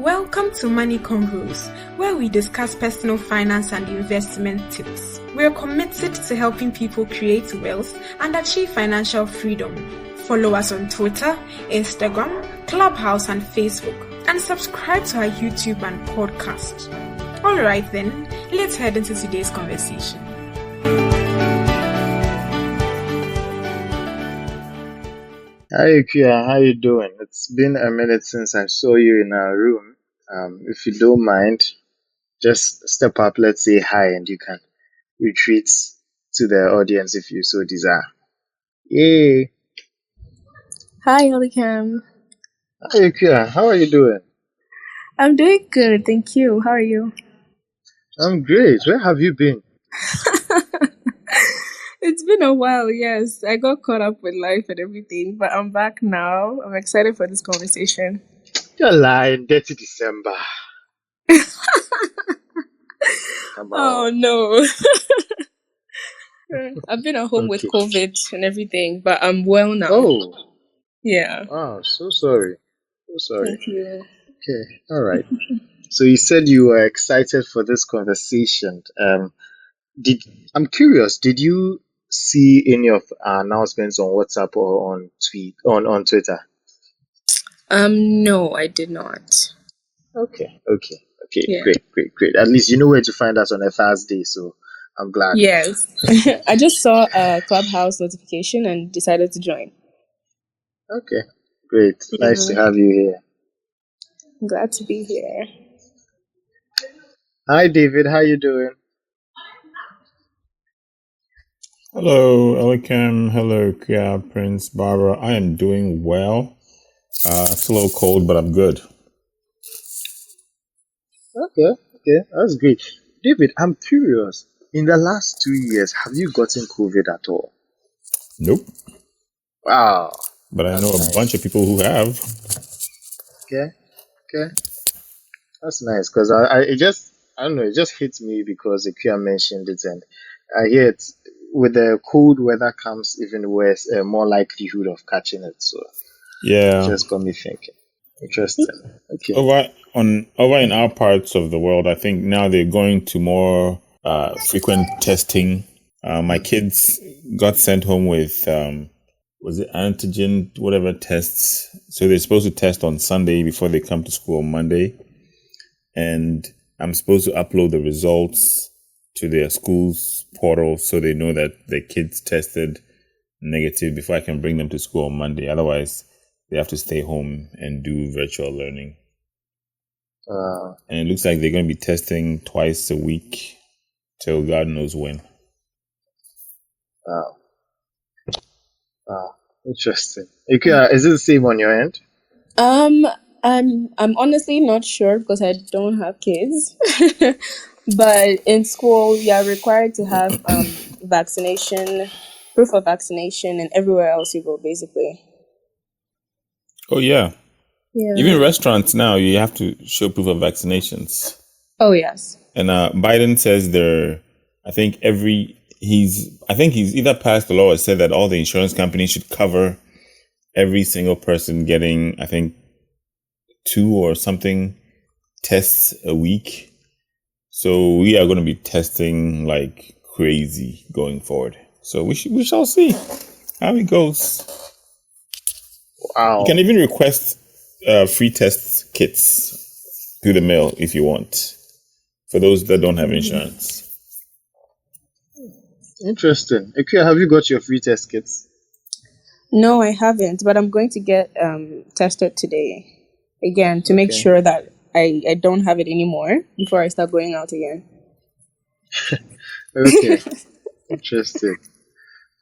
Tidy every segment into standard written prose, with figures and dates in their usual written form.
Welcome to Money Convos, where we discuss personal finance and investment tips. We're committed to helping people create wealth and achieve financial freedom. Follow us on Twitter, Instagram, Clubhouse, and Facebook, and subscribe to our YouTube and podcast. Alright then, let's head into today's conversation. Hi, Kia. How you doing? It's been a minute since I saw you in our room. If you don't mind, just step up, let's say hi, and you can retreat to the audience if you so desire. Yay! Hi, Olicam. Hi, Kia. How are you doing? I'm doing good, thank you. How are you? I'm great. Where have you been? It's been a while, yes. I got caught up with life and everything, but I'm back now. I'm excited for this conversation. You're lying. Dirty December. Come Oh, on. no. I've been at home with Okay. COVID and everything, but I'm well now. Oh, Yeah. wow. So sorry. So sorry. Thank you. Okay. All right. So you said you were excited for this conversation. I'm curious, did you see any of our announcements on WhatsApp or on Twitter? No, I did not. Okay. Yeah. Great. At least you know where to find us on a Thursday, so I'm glad. Yes. I just saw a Clubhouse notification and decided to join. Okay. Great. Nice to have you here. I'm glad to be here. Hi David, how you doing? Hello, Elikam. Hello, Kia, Prince, Barbara. I am doing well. It's a little cold, but I'm good. Okay, that's great. David, I'm curious. In the last 2 years, have you gotten COVID at all? Nope. Wow. But I That's know a nice. bunch of people who have. Okay. That's nice because I don't know, it just hits me because Ikea mentioned it, and I hear it with the cold weather comes even worse, more likelihood of catching it. So Yeah. just got me thinking. Interesting. Okay. Over in our parts of the world, I think now they're going to more frequent testing. My kids got sent home with was it antigen, whatever tests. So they're supposed to test on Sunday before they come to school on Monday. And I'm supposed to upload the results to their school's portal so they know that the kids tested negative before I can bring them to school on Monday. Otherwise, they have to stay home and do virtual learning. And it looks like they're going to be testing twice a week till God knows when. Wow. Interesting. Ikea, is it the same on your end? I'm honestly not sure because I don't have kids. But in school, you are required to have vaccination, proof of vaccination, and everywhere else you go, basically. Oh, yeah. Yeah. Even restaurants now, you have to show proof of vaccinations. Oh, yes. And Biden says he's either passed the law or said that all the insurance companies should cover every single person getting, I think, 2 or something tests a week. So we are going to be testing like crazy going forward. So we shall see how it goes. Wow. You can even request free test kits through the mail if you want, for those that don't have insurance. Interesting. Ikea, have you got your free test kits? No, I haven't, but I'm going to get tested today again to make Okay. sure that I don't have it anymore before I start going out again. Okay. Interesting.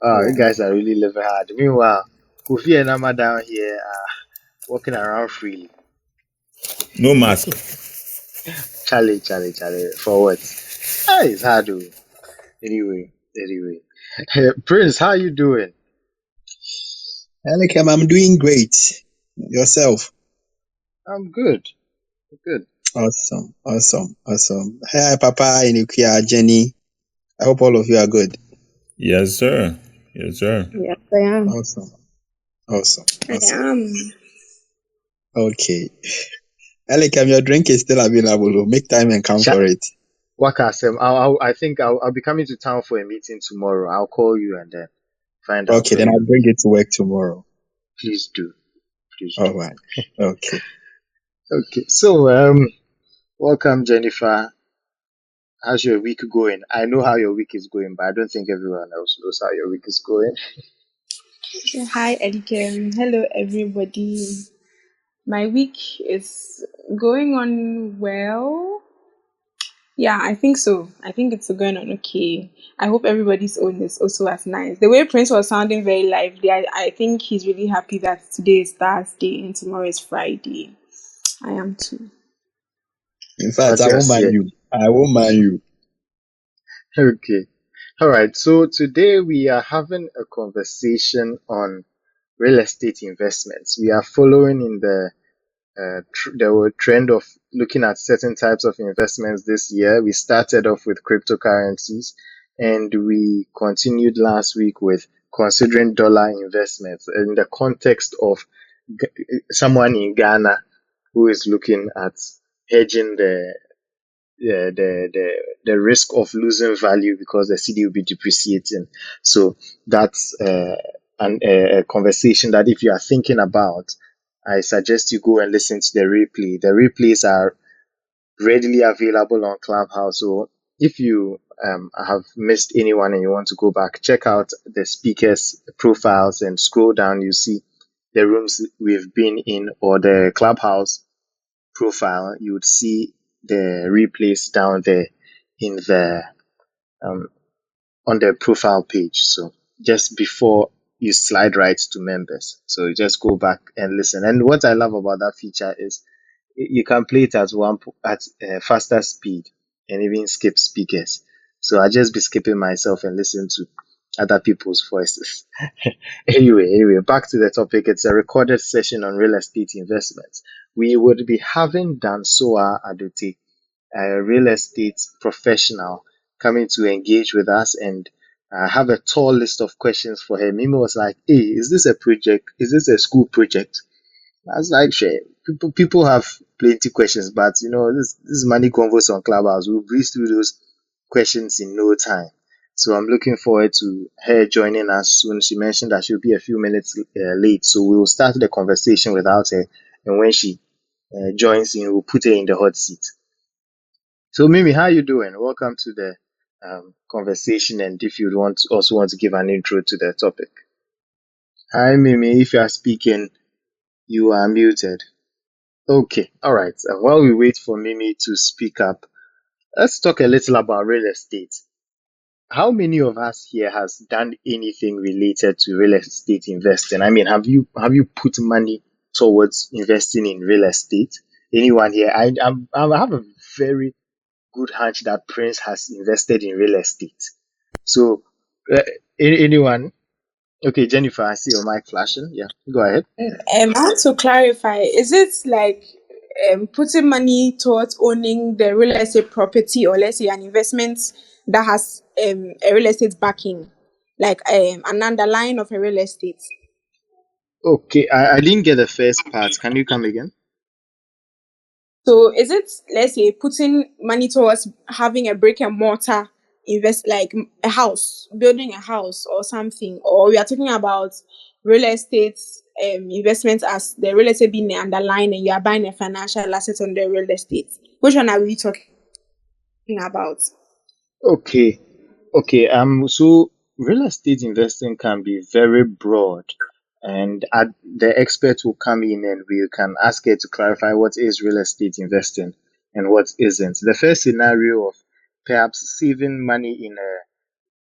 Yeah. You guys are really living hard. Meanwhile, Kofi and Amma down here are walking around freely. No mask. Charlie. For what? It's hard though. Anyway. Prince, how you doing? Elikam, I'm doing great. Yourself? I'm good. Awesome. Hi, Papa, Inukia, Jenny. I hope all of you are good. Yes, sir. Yes, I am. Awesome. I am. Okay. Elikem, your drink is still available. Make time and come for it. Wakasem, I think I'll be coming to town for a meeting tomorrow. I'll call you and then find out. Okay, then I'll bring it to work tomorrow. Please do. All right. Okay. Okay. So, welcome, Jennifer. How's your week going? I know how your week is going, but I don't think everyone else knows how your week is going. Hi, Edikem. Hello, everybody. My week is going on well. Yeah, I think so. I think it's going on okay. I hope everybody's own is also as nice. The way Prince was sounding very lively, I think he's really happy that today is Thursday and tomorrow is Friday. I am too. In fact, That's I your won't mind share. you. I won't mind you. Okay. All right. So today we are having a conversation on real estate investments. We are following in the trend of looking at certain types of investments this year. We started off with cryptocurrencies and we continued last week with considering dollar investments in the context of someone in Ghana who is looking at hedging the risk of losing value because the CD will be depreciating. So that's a conversation that if you are thinking about, I suggest you go and listen to the replay. The replays are readily available on Clubhouse. So if you have missed anyone and you want to go back, check out the speakers' profiles and scroll down. You see the rooms we've been in or the Clubhouse profile. You would see the replays down there in the um, on the profile page. So just before you slide right to members, so you just go back and listen. And what I love about that feature is you can play it at faster speed and even skip speakers. So I just be skipping myself and listen to other people's voices. Anyway, back to the topic. It's a recorded session on real estate investments. We would be having Dansoa Adote, a real estate professional, coming to engage with us, and I have a tall list of questions for her. Mimi was like, "Hey, is this a project? Is this a school project?" I was like, "Sure." People have plenty questions, but this is money convos on Clubhouse. We'll breeze through those questions in no time. So I'm looking forward to her joining us soon. She mentioned that she'll be a few minutes late, so we will start the conversation without her. And when she joins in, we'll put her in the hot seat. So Mimi, how you doing? Welcome to the conversation. And if you also want to give an intro to the topic. Hi Mimi, if you are speaking, you are muted. Okay, all right. While we wait for Mimi to speak up, let's talk a little about real estate. How many of us here has done anything related to real estate investing? I mean, have you put money towards investing in real estate? Anyone here? I have a very good hunch that Prince has invested in real estate. So, anyone? Okay, Jennifer, I see your mic flashing. Yeah, go ahead. I want to clarify, is it like putting money towards owning the real estate property, or let's say an investment that has a real estate backing, like an underlying of a real estate? Okay, I didn't get the first part. Can you come again? So is it, let's say, putting money towards having a brick and mortar like a house, building a house or something, or we are talking about real estate investments as the real estate being the underlying and you are buying a financial asset on the real estate? Which one are we talking about? Okay. Okay. So real estate investing can be very broad, and the expert will come in and we can ask her to clarify what is real estate investing and what isn't. The first scenario of perhaps saving money in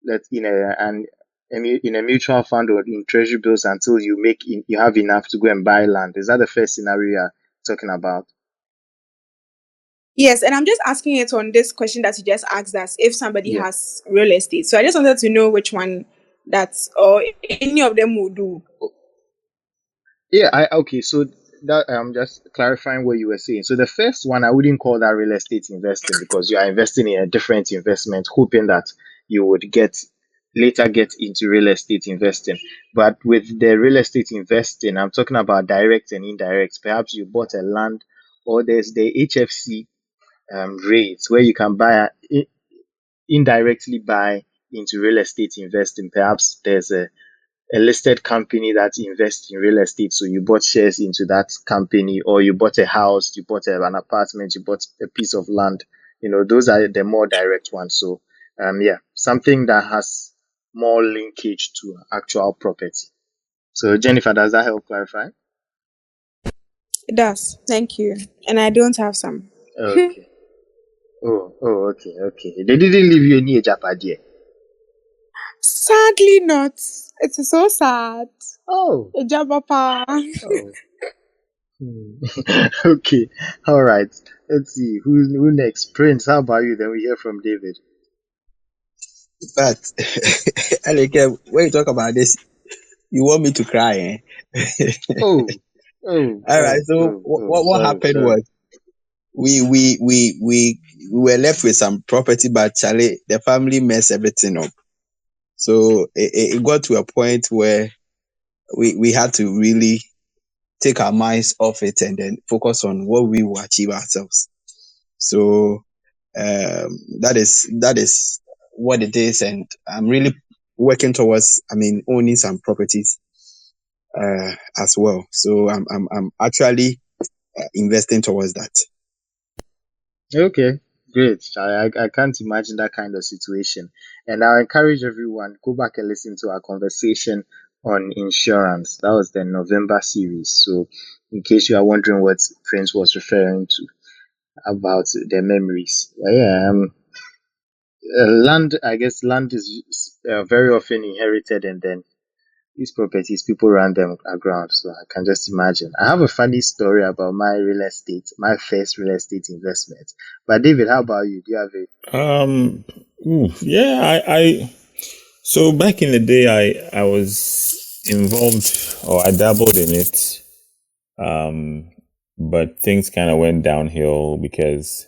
a mutual fund or in treasury bills until you have enough to go and buy land. Is that the first scenario you're talking about? Yes, and I'm just asking it on this question that you just asked us, if somebody Yeah. has real estate. So I just wanted to know which one that's, or any of them will do. Yeah, okay. So that I'm just clarifying what you were saying. So the first one, I wouldn't call that real estate investing because you are investing in a different investment, hoping that you would later get into real estate investing. But with the real estate investing, I'm talking about direct and indirect. Perhaps you bought a land or there's the HFC rates where you can indirectly buy into real estate investing. Perhaps there's a listed company that invests in real estate. So you bought shares into that company, or you bought a house, you bought an apartment, you bought a piece of land. Those are the more direct ones. So, yeah, something that has more linkage to actual property. So, Jennifer, does that help clarify? It does. Thank you. And I don't have some. Okay. Okay. They didn't leave you any Japadia. Sadly not. It's so sad. Oh. Ejabapa. Oh. Okay. All right. Let's see. Who next? Prince, how about you? Then we hear from David. But Aleke, when you talk about this, you want me to cry, eh? Oh. All right. So what happened Sorry. was we were left with some property, but Charlie, the family messed everything up. So it got to a point where we had to really take our minds off it and then focus on what we will achieve ourselves. So that is what it is, and I'm really working towards, owning some properties as well. So I'm actually investing towards that. Okay. Great. I can't imagine that kind of situation. And I encourage everyone, go back and listen to our conversation on insurance. That was the November series. So in case you are wondering what Prince was referring to about their memories. Yeah, land, I guess land is very often inherited, and then these properties, people run them aground. So I can just imagine. I have a funny story about my first real estate investment. But David, how about you? Do you have Yeah, so back in the day, I was involved, or I dabbled in it. But things kind of went downhill because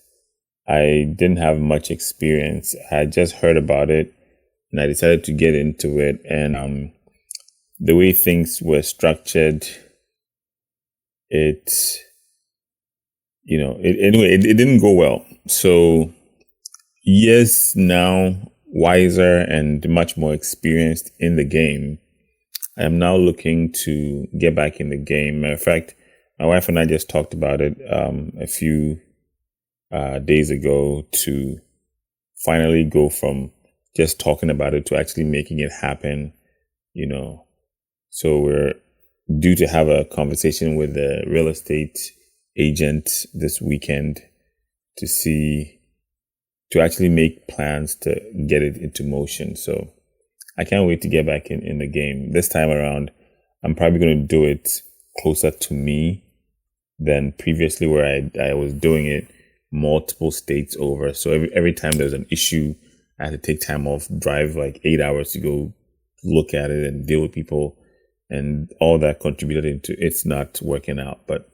I didn't have much experience. I had just heard about it and I decided to get into it. And the way things were structured, it it didn't go well. So years now, wiser and much more experienced in the game, I am now looking to get back in the game. Matter of fact, my wife and I just talked about it a few days ago, to finally go from just talking about it to actually making it happen. So we're due to have a conversation with the real estate agent this weekend to actually make plans to get it into motion. So I can't wait to get back in the game. This time around, I'm probably going to do it closer to me than previously, where I was doing it multiple states over. So every time there's an issue, I had to take time off, drive like 8 hours to go look at it and deal with people. And all that contributed into it's not working out. But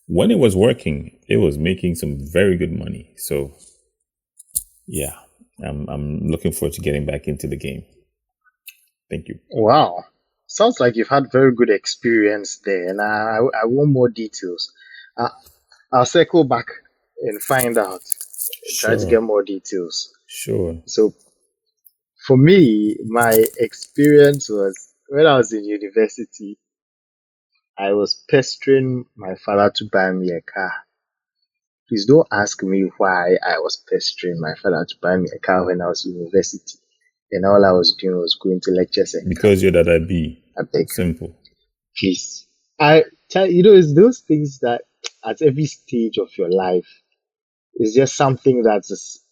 when it was working, it was making some very good money. So yeah, I'm looking forward to getting back into the game. Thank you. Wow. Sounds like you've had very good experience there, and I want more details. I'll circle back and find out. Try to get more details. Sure. So for me, my experience was when I was in university, I was pestering my father to buy me a car. Please don't ask me why I was pestering my father to buy me a car when I was in university. And all I was doing was going to lectures and because you're that I be. I beg. Simple. Please. It's those things that at every stage of your life, it's just something that's just,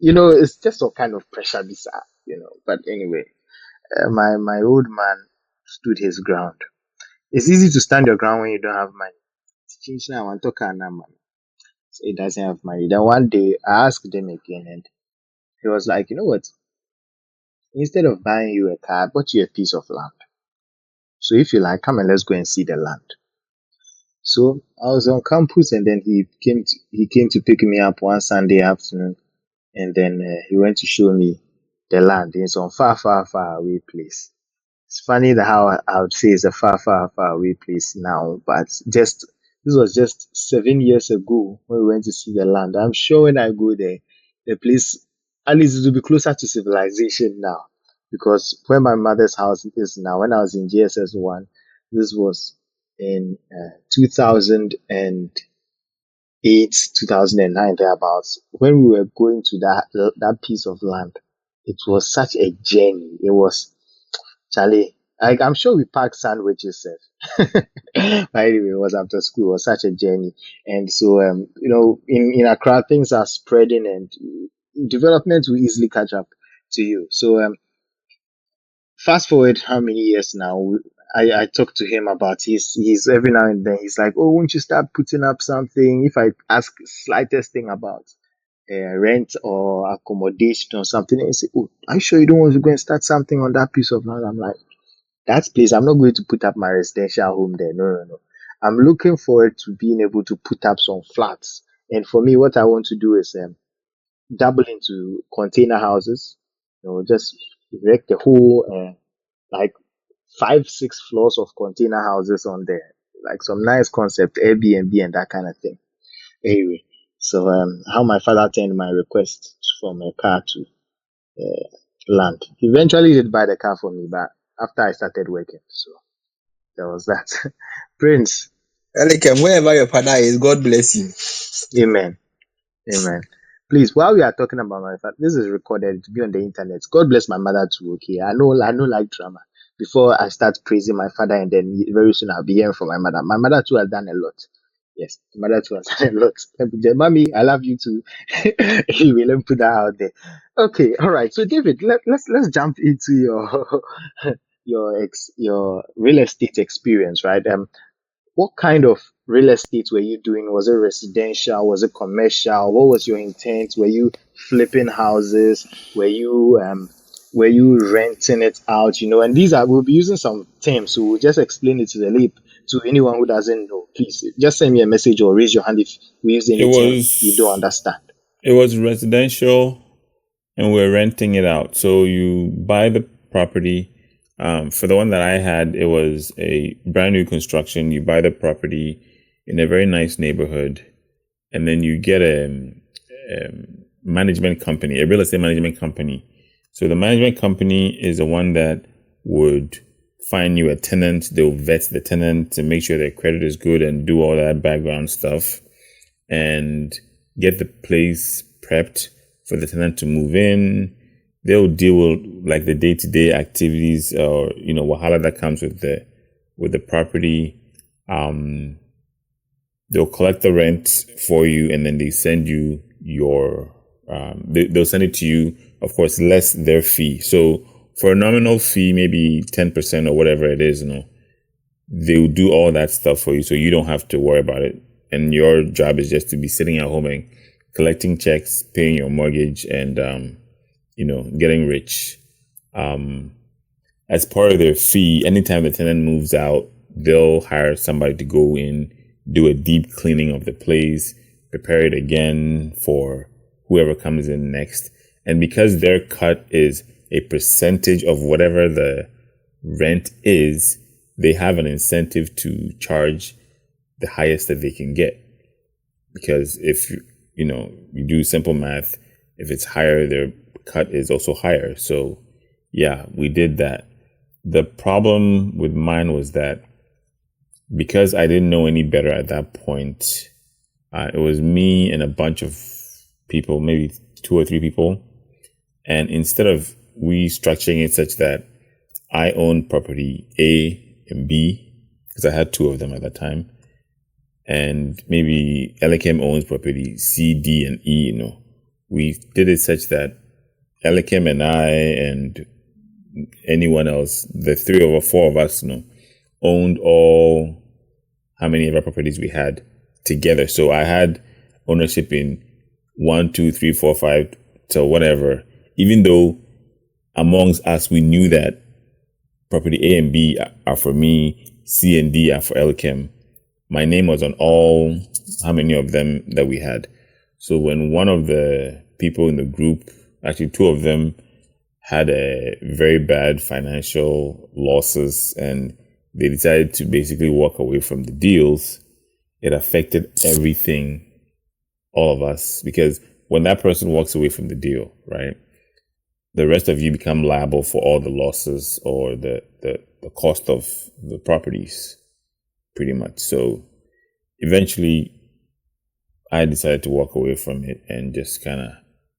it's just some kind of pressure But anyway, my old man stood his ground. It's easy to stand your ground when you don't have money. I want to man. So he doesn't have money. Then one day I asked him again, and he was like, you know what? Instead of buying you a car, I bought you a piece of land. So if you like, come and let's go and see the land. So I was on campus, and then he came to pick me up one Sunday afternoon, and then he went to show me the land in some far away place. It's funny that how I would say it's a far away place now, but just This was just 7 years ago when we went to see the land. I'm sure when I go there, the place, at least it will be closer to civilization now. Because where my mother's house is now, when I was in GSS 1, this was in 2008, 2009, thereabouts. When we were going to that piece of land, it was such a journey. It was, Charlie, I'm sure we packed sandwiches. But anyway, it was after school. It was such a journey. And so, in Accra, things are spreading and development will easily catch up to you. So, fast forward how many years now? I talk to him about he's every now and then he's like, oh, won't you start putting up something? If I ask slightest thing about rent or accommodation or something, and he say, oh, are you sure you don't want to go and start something on that piece of land? I'm like, that place, I'm not going to put up my residential home there. No, no, no. I'm looking forward to being able to put up some flats. And for me, what I want to do is double into container houses. Just erect the whole like 5, 6 floors of container houses on there, like some nice concept, Airbnb and that kind of thing. Anyway, so how my father turned my request from a car to land. He eventually did buy the car for me, but after I started working, so there was that. Prince, Elikem, wherever your father is, God bless you. amen, amen. Please, while we are talking about my father, this is recorded to be on the internet. God bless my mother too. Okay, I know like drama. Before I start praising my father, and then very soon I'll be hearing from my mother. My mother too has done a lot. Yes, my mother too has done a lot. Mommy, I love you too. Anyway, let me put that out there. Okay, all right. So David, let's jump into your your real estate experience, right? What kind of real estate were you doing? Was it residential? Was it commercial? What was your intent? Were you flipping houses? Were you renting it out? And we'll be using some terms, so we'll just explain it to anyone who doesn't know. Please just send me a message or raise your hand if we use It any term you don't was understand. it was residential, and we're renting it out. So you buy the property. For the one that I had, it was a brand new construction. You buy the property in a very nice neighborhood, and then you get a management company, a real estate management company. So the management company is the one that would find you a tenant. They'll vet the tenant to make sure their credit is good and do all that background stuff and get the place prepped for the tenant to move in. They'll deal with like the day-to-day activities or wahala that comes with the property. They'll collect the rent for you, and then they send you they'll send it to you, of course, less their fee. So for a nominal fee, maybe 10% or whatever it is, they'll do all that stuff for you, so you don't have to worry about it. And your job is just to be sitting at home and collecting checks, paying your mortgage, and getting rich. As part of their fee, anytime the tenant moves out, they'll hire somebody to go in, do a deep cleaning of the place, prepare it again for whoever comes in next. And because their cut is a percentage of whatever the rent is, they have an incentive to charge the highest that they can get. Because if you do simple math, if it's higher, their cut is also higher. So yeah, we did that. The problem with mine was that because I didn't know any better at that point, it was me and a bunch of people, maybe 2 or 3 people. And instead of we structuring it such that I owned property A and B, because I had 2 of them at that time, and maybe Elikem owns property C, D, and E, we did it such that Elikem and I and anyone else, the 3 or 4 of us, owned all how many of our properties we had together. So I had ownership in 1, 2, 3, 4, 5 to whatever, even though amongst us we knew that property A and B are for me, C and D are for Elikem. My name was on all how many of them that we had. So when one of the people in the group, actually 2 of them, had a very bad financial losses and they decided to basically walk away from the deals, it affected everything, all of us, because when that person walks away from the deal, right, the rest of you become liable for all the losses or the cost of the properties, pretty much. So eventually, I decided to walk away from it and just kind of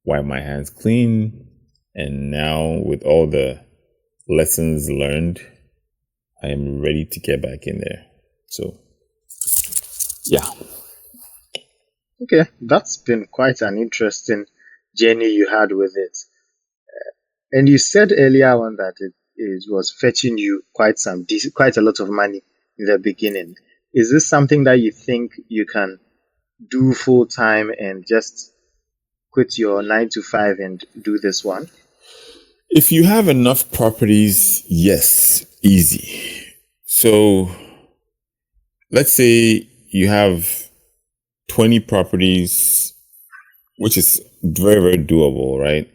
wipe my hands clean. And now, with all the lessons learned, I am ready to get back in there. So, yeah. Okay, that's been quite an interesting journey you had with it. And you said earlier on that it was fetching you quite a lot of money in the beginning. Is this something that you think you can do full time and just quit your 9 to 5 and do this one? If you have enough properties, yes, easy. So, let's say you have 20 properties, which is very, very doable, right?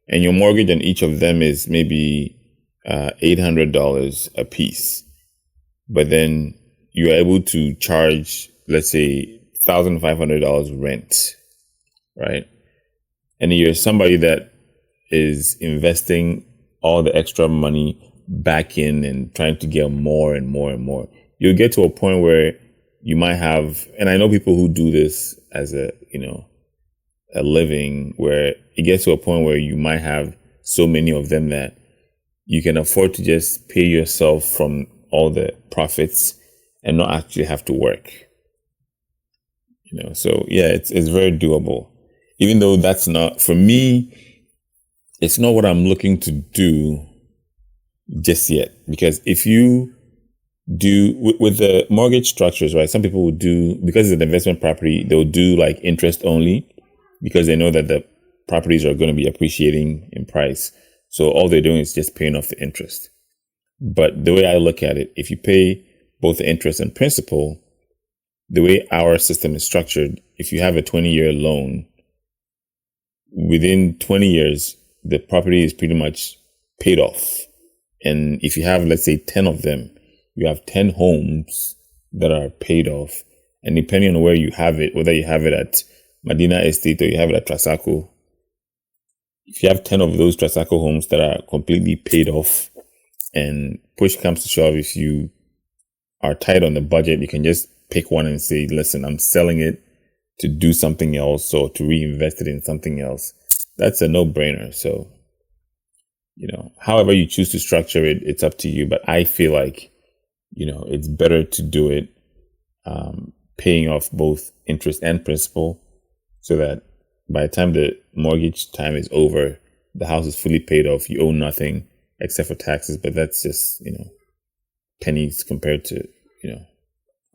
And your mortgage on each of them is maybe $800 a piece. But then you're able to charge, let's say, $1,500 rent, right? And you're somebody that is investing all the extra money back in and trying to get more and more and more. You'll get to a point where you might have, and I know people who do this as a living, where it gets to a point where you might have so many of them that you can afford to just pay yourself from all the profits and not actually have to work. So yeah, it's very doable. Even though that's not, for me, it's not what I'm looking to do just yet. Because if you do with the mortgage structures, right? Some people will do, because it's an investment property, they'll do like interest only, because they know that the properties are going to be appreciating in price. So all they're doing is just paying off the interest. But the way I look at it, if you pay both the interest and principal, the way our system is structured, if you have a 20-year loan, within 20 years, the property is pretty much paid off. And if you have, let's say, 10 of them, you have 10 homes that are paid off. And depending on where you have it, whether you have it at Medina Estate or you have it at Trasaco, if you have 10 of those Trasaco homes that are completely paid off, and push comes to shove, if you are tight on the budget, you can just pick one and say, listen, I'm selling it to do something else or to reinvest it in something else. That's a no-brainer. So, however you choose to structure it, it's up to you. But I feel like, it's better to do it paying off both interest and principal, so that by the time the mortgage time is over, the house is fully paid off. You owe nothing except for taxes, but that's just, pennies compared to,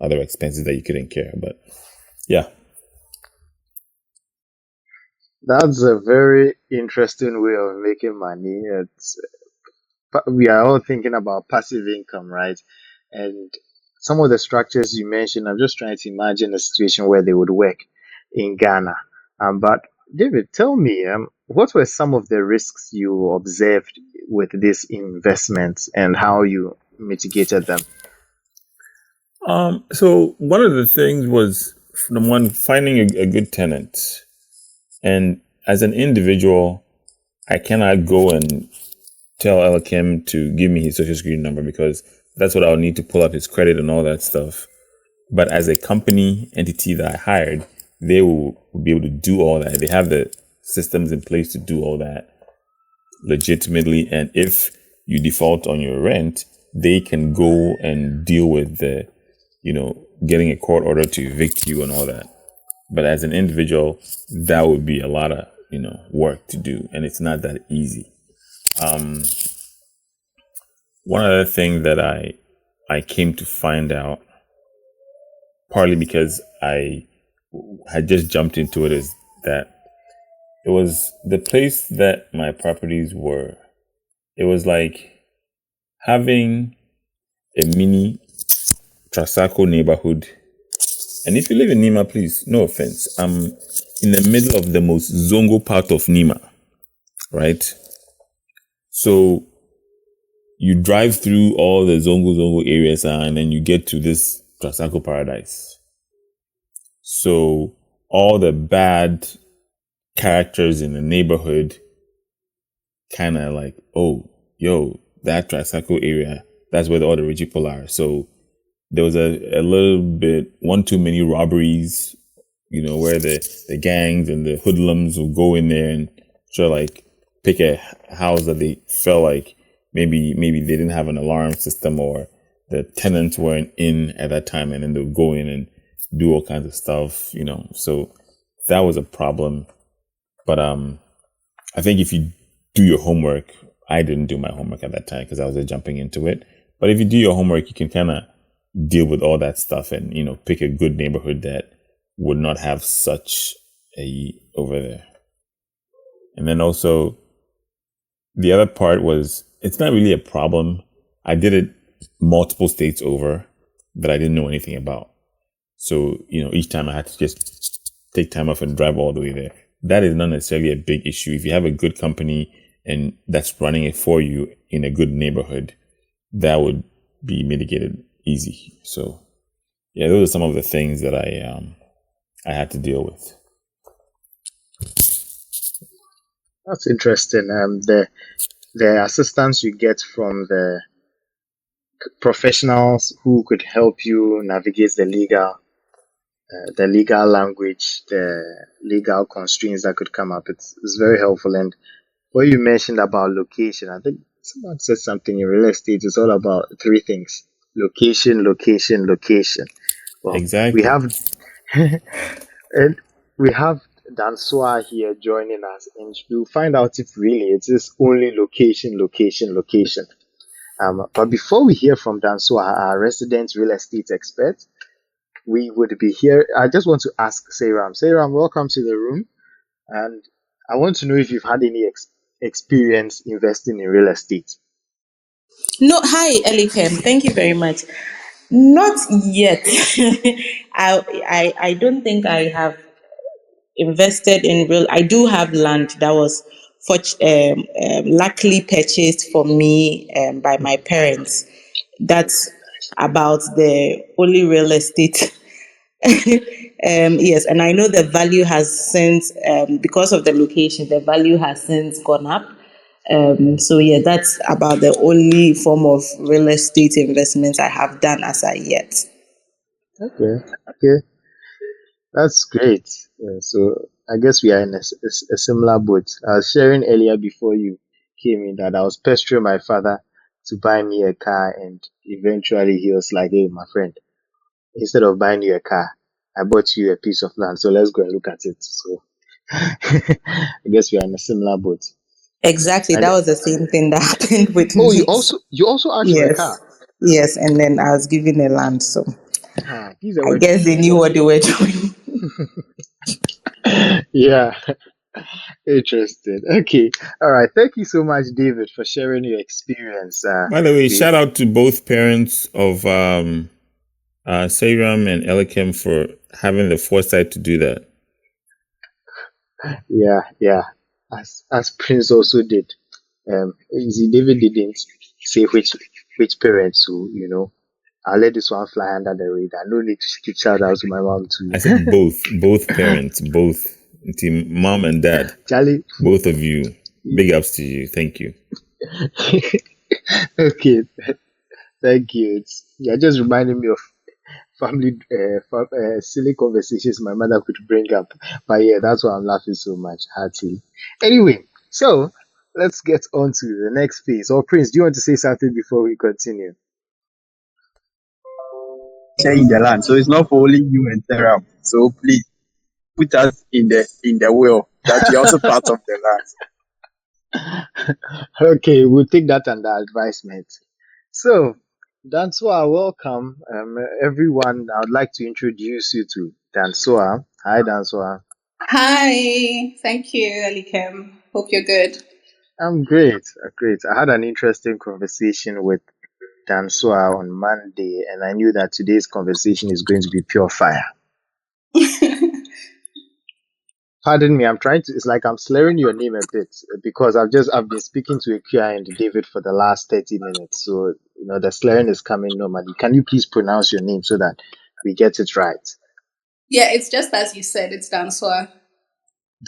other expenses that you could incur. But yeah. That's a very interesting way of making money. We are all thinking about passive income, right? And some of the structures you mentioned, I'm just trying to imagine a situation where they would work in Ghana. But David, tell me, what were some of the risks you observed with these investments and how you mitigated them? So one of the things was, number one, finding a good tenant. And as an individual, I cannot go and tell Elakim to give me his social security number, because that's what I'll need to pull up his credit and all that stuff. But as a company entity that I hired, they will be able to do all that. They have the systems in place to do all that legitimately. And if you default on your rent, they can go and deal with the, getting a court order to evict you and all that. But as an individual, that would be a lot of, work to do. And it's not that easy. One other thing that I came to find out, partly because I had just jumped into it, is that it was the place that my properties were. It was like having a mini Trasaco neighborhood. And if you live in Nima, please, no offense, I'm in the middle of the most Zongo part of Nima, right? So you drive through all the Zongo areas and then you get to this Trasaco paradise. So all the bad characters in the neighborhood kind of like, oh, yo, that tricycle area, that's where all the rich people are. So there was a little bit, one too many robberies, where the gangs and the hoodlums will go in there and try to like pick a house that they felt like maybe they didn't have an alarm system or the tenants weren't in at that time, and then they'll go in and do all kinds of stuff, So that was a problem. But I think if you do your homework, I didn't do my homework at that time because I was just jumping into it. But if you do your homework, you can kind of deal with all that stuff and, pick a good neighborhood that would not have such a over there. And then also the other part was, it's not really a problem. I did it multiple states over that I didn't know anything about. So, each time I had to just take time off and drive all the way there. That is not necessarily a big issue. If you have a good company and that's running it for you in a good neighborhood, that would be mitigated easy. So, yeah, those are some of the things that I had to deal with. That's interesting. The assistance you get from the professionals who could help you navigate the legal language, the legal constraints that could come up. It's very helpful. And what you mentioned about location, I think someone said something in real estate. It's all about three things: location, location, location. Well, Exactly. we have Dansua here joining us, and we'll find out if really it is only location, location, location. But before we hear from Dansua, our resident real estate expert, we would be here. I just want to ask Sayram. Sayram, welcome to the room. And I want to know if you've had any experience investing in real estate. No, hi, Elikem. Thank you very much. Not yet. I don't think I have invested in real. I do have land that was luckily purchased for me by my parents. That's about the only real estate. Yes, and I know the value has since, because of the location, the value has since gone up. So yeah, that's about the only form of real estate investments I have done as I yet. Okay, that's great. So I guess we are in a similar boat. I was sharing earlier before you came in that I was pestering my father to buy me a car, and eventually he was like, "Hey, my friend, instead of buying you a car, I bought you a piece of land. So let's go and look at it." So I guess we are in a similar boat. Exactly, And that was the same thing that happened with oh, me. you also asked for a car. Yes, and then I was given a land, so These are I what. guess they knew what they were doing. Yeah, interesting. Okay, all right. Thank you so much, David, for sharing your experience. By the way, We, shout out to both parents of Sayram and Elikim for having the foresight to do that. yeah. As Prince also did. You see, David didn't say which parents who, I'll let this one fly under the radar. No need to shout out to my mom too. I said both parents, both team, mom and dad, Charlie. both of you. Big ups to you. Thank you. Okay, thank you. You're just reminding me of family silly conversations my mother could bring up. But yeah, that's why I'm laughing so much, heartily. Anyway, so let's get on to the next phase. Or Prince, do you want to say something before we continue? Sharing the land. So it's not for only you and Sarah. So please put us in the will that you're also part of the land. Okay, we'll take that under advisement. So, Dansua, welcome. Everyone, I would like to introduce you to Dansua. Hi, Dansua. Hi, thank you, Alikem. Hope you're good. I'm great. Great. I had an interesting conversation with Dansua on Monday, and I knew that today's conversation is going to be pure fire. Pardon me, it's like I'm slurring your name a bit because I've been speaking to Akia and David for the last 30 minutes. So, the slurring is coming normally. Can you please pronounce your name so that we get it right? Yeah, it's just as you said, it's Danswa.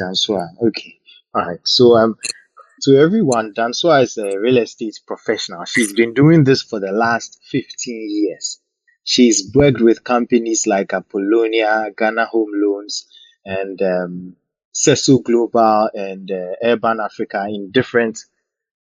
Danswa. Okay. All right. So to everyone, Danswa is a real estate professional. She's been doing this for the last 15 years. She's worked with companies like Apollonia, Ghana Home Loans, and Sesu Global and Urban Africa in different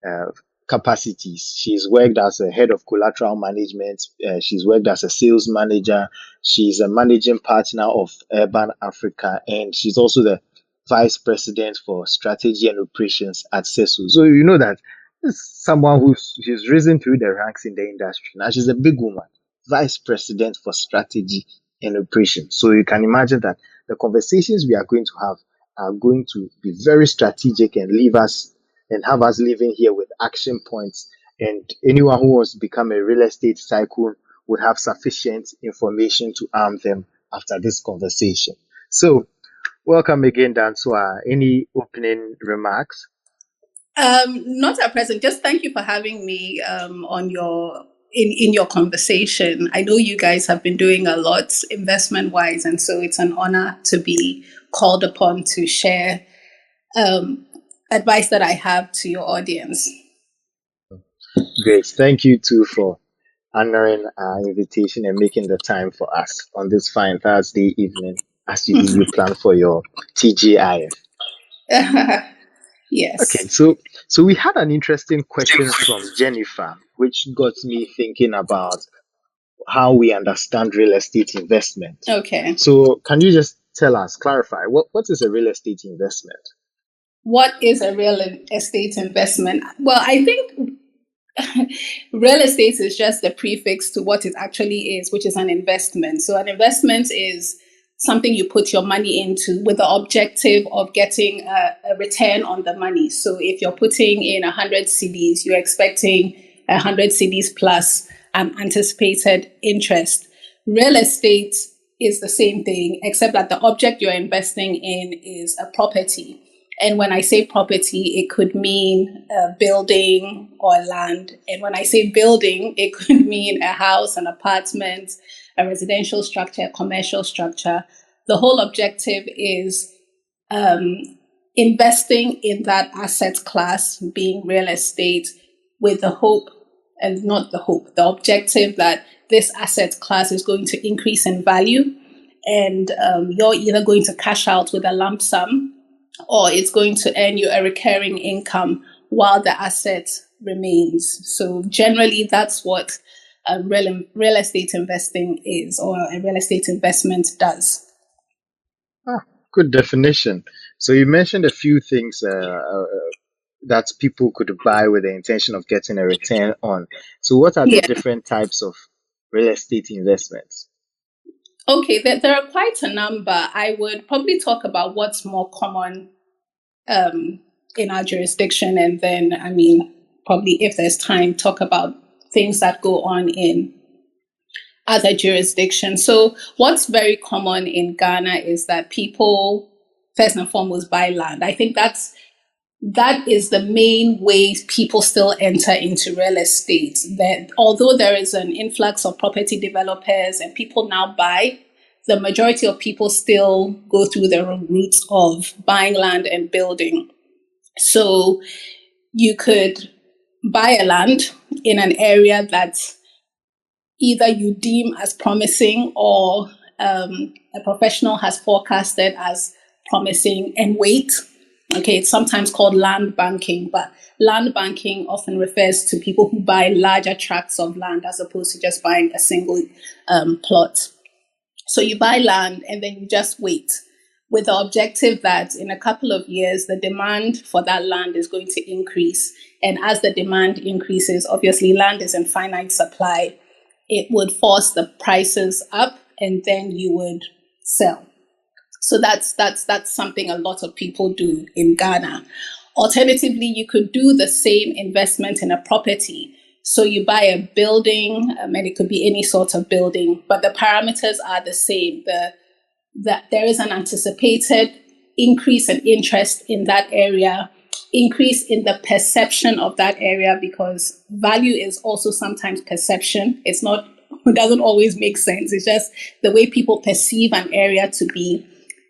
uh, capacities. She's worked as a head of collateral management. She's worked as a sales manager. She's a managing partner of Urban Africa, and she's also the vice president for strategy and operations at CESU. So you know that this is someone who's risen through the ranks in the industry. Now she's a big woman, vice president for strategy and operations. So you can imagine that the conversations we are going to have are going to be very strategic and leave us and have us living here with action points. And anyone who wants to become a real estate tycoon would have sufficient information to arm them after this conversation. So, welcome again, Danswa. Any opening remarks? Not at present. Just thank you for having me on your in your conversation. I know you guys have been doing a lot investment wise, and so it's an honor to be called upon to share advice that I have to your audience. Great. Thank you too for honoring our invitation and making the time for us on this fine Thursday evening as you plan for your TGIF. Yes. Okay, so we had an interesting question from Jennifer, which got me thinking about how we understand real estate investment. Okay. So can you just clarify, what is a real estate investment? What is a real estate investment? Well, I think real estate is just the prefix to what it actually is, which is an investment. So an investment is something you put your money into with the objective of getting a return on the money. So if you're putting in 100 CDs, you're expecting 100 CDs plus anticipated interest. Real estate is the same thing, except that the object you're investing in is a property. And when I say property, it could mean a building or land. And when I say building, it could mean a house, an apartment, a residential structure, a commercial structure. The whole objective is investing in that asset class, being real estate, with the hope, and not the hope, the objective that this asset class is going to increase in value. And you're either going to cash out with a lump sum, or it's going to earn you a recurring income while the asset remains. So generally, that's what real estate investing is, or a real estate investment does. Good definition. So you mentioned a few things that people could buy with the intention of getting a return on. So what are the different types of real estate investments? Okay, there are quite a number. I would probably talk about what's more common in our jurisdiction, and then, probably if there's time, talk about things that go on in other jurisdictions. So what's very common in Ghana is that people, first and foremost, buy land. I think that is the main way people still enter into real estate. That although there is an influx of property developers and people now buy, the majority of people still go through the routes of buying land and building. So you could buy a land in an area that either you deem as promising or a professional has forecasted as promising, and wait. Okay, it's sometimes called land banking, but land banking often refers to people who buy larger tracts of land as opposed to just buying a single plot. So you buy land and then you just wait, with the objective that in a couple of years, the demand for that land is going to increase. And as the demand increases, obviously land is in finite supply. It would force the prices up, and then you would sell. So that's something a lot of people do in Ghana. Alternatively, you could do the same investment in a property. So you buy a building, and it could be any sort of building, but the parameters are the same. That there is an anticipated increase in interest in that area, increase in the perception of that area, because value is also sometimes perception. It's not doesn't always make sense. It's just the way people perceive an area to be.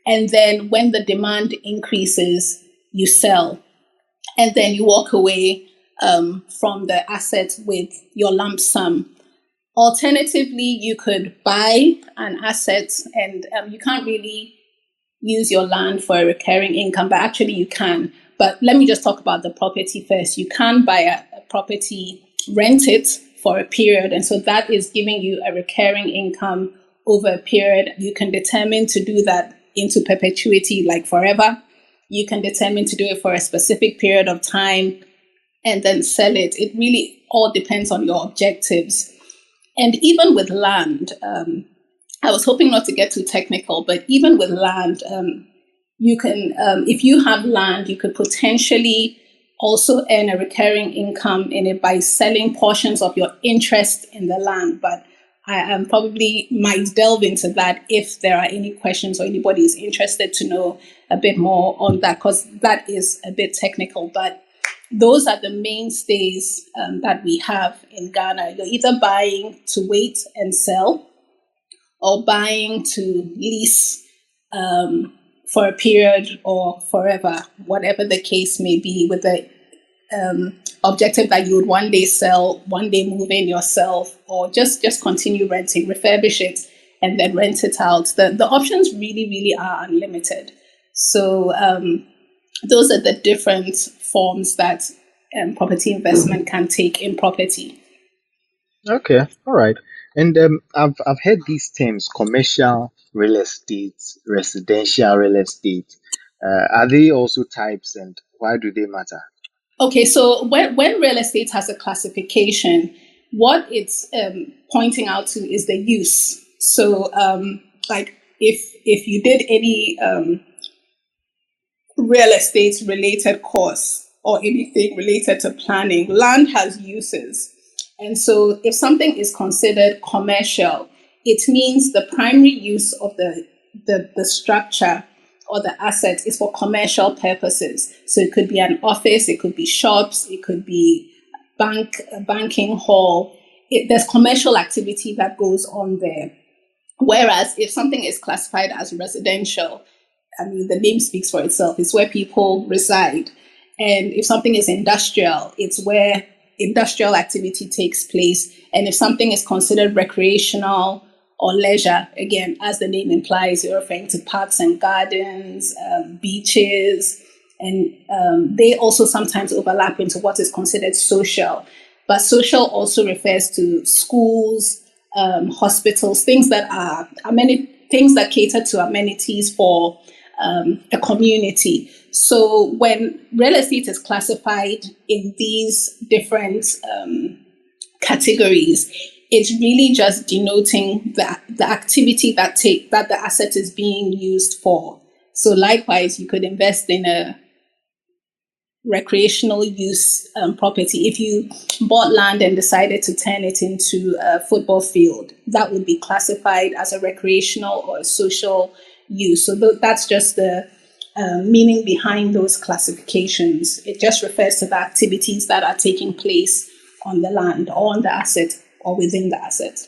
And then when the demand increases, you sell. And then you walk away from the asset with your lump sum. Alternatively, you could buy an asset, and you can't really use your land for a recurring income, but actually you can. But let me just talk about the property first. You can buy a property, rent it for a period, and so that is giving you a recurring income over a period. You can determine to do that into perpetuity, like forever. You can determine to do it for a specific period of time and then sell it. It really all depends on your objectives. And even with land, I was hoping not to get too technical, but even with land, you can, if you have land, you could potentially also earn a recurring income in it by selling portions of your interest in the land. But I probably might delve into that if there are any questions or anybody is interested to know a bit more on that, because that is a bit technical. But those are the mainstays that we have in Ghana. You're either buying to wait and sell, or buying to lease for a period or forever, whatever the case may be, with the objective that you would one day sell, one day move in yourself, or just continue renting, refurbish it, and then rent it out. The options really, really are unlimited. So those are the different forms that property investment can take in property. Okay, all right. And I've heard these terms: commercial real estate, residential real estate. Are they also types, and why do they matter? Okay, so when real estate has a classification, what it's pointing out to is the use. So, like if you did any real estate related course or anything related to planning, land has uses. And so if something is considered commercial, it means the primary use of the structure or the asset is for commercial purposes. So it could be an office, it could be shops, it could be a banking hall. There's commercial activity that goes on there. Whereas if something is classified as residential, I mean, the name speaks for itself. It's where people reside. And if something is industrial, it's where industrial activity takes place. And if something is considered recreational or leisure, again, as the name implies, you're referring to parks and gardens, beaches, and they also sometimes overlap into what is considered social. But social also refers to schools, hospitals, things that things that cater to amenities for a community. So when real estate is classified in these different categories, it's really just denoting the activity that the asset is being used for. So likewise, you could invest in a recreational use property. If you bought land and decided to turn it into a football field, that would be classified as a recreational or a social use. So that's just the meaning behind those classifications. It just refers to the activities that are taking place on the land or on the asset or within the asset.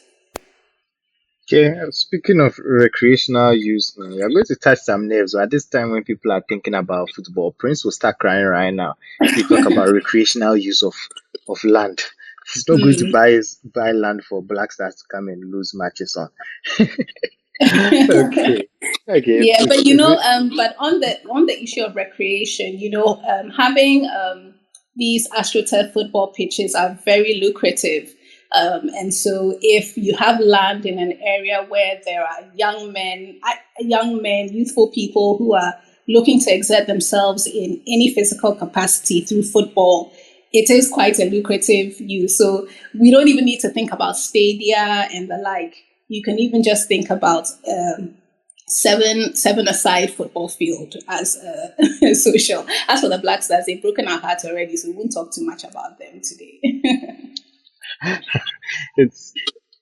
Okay, speaking of recreational use, now, you're going to touch some nerves. At this time, when people are thinking about football, Prince will start crying right now. You talk about recreational use of land. He's not going to buy land for Black Stars to come and lose matches on. Okay. Yeah, but but on the issue of recreation, having these AstroTurf football pitches are very lucrative. And so if you have land in an area where there are young men, youthful people who are looking to exert themselves in any physical capacity through football, it is quite a lucrative use. So we don't even need to think about stadia and the like. You can even just think about seven-a-side football field as a social. As for the Black Stars, they've broken our hearts already, so we won't talk too much about them today.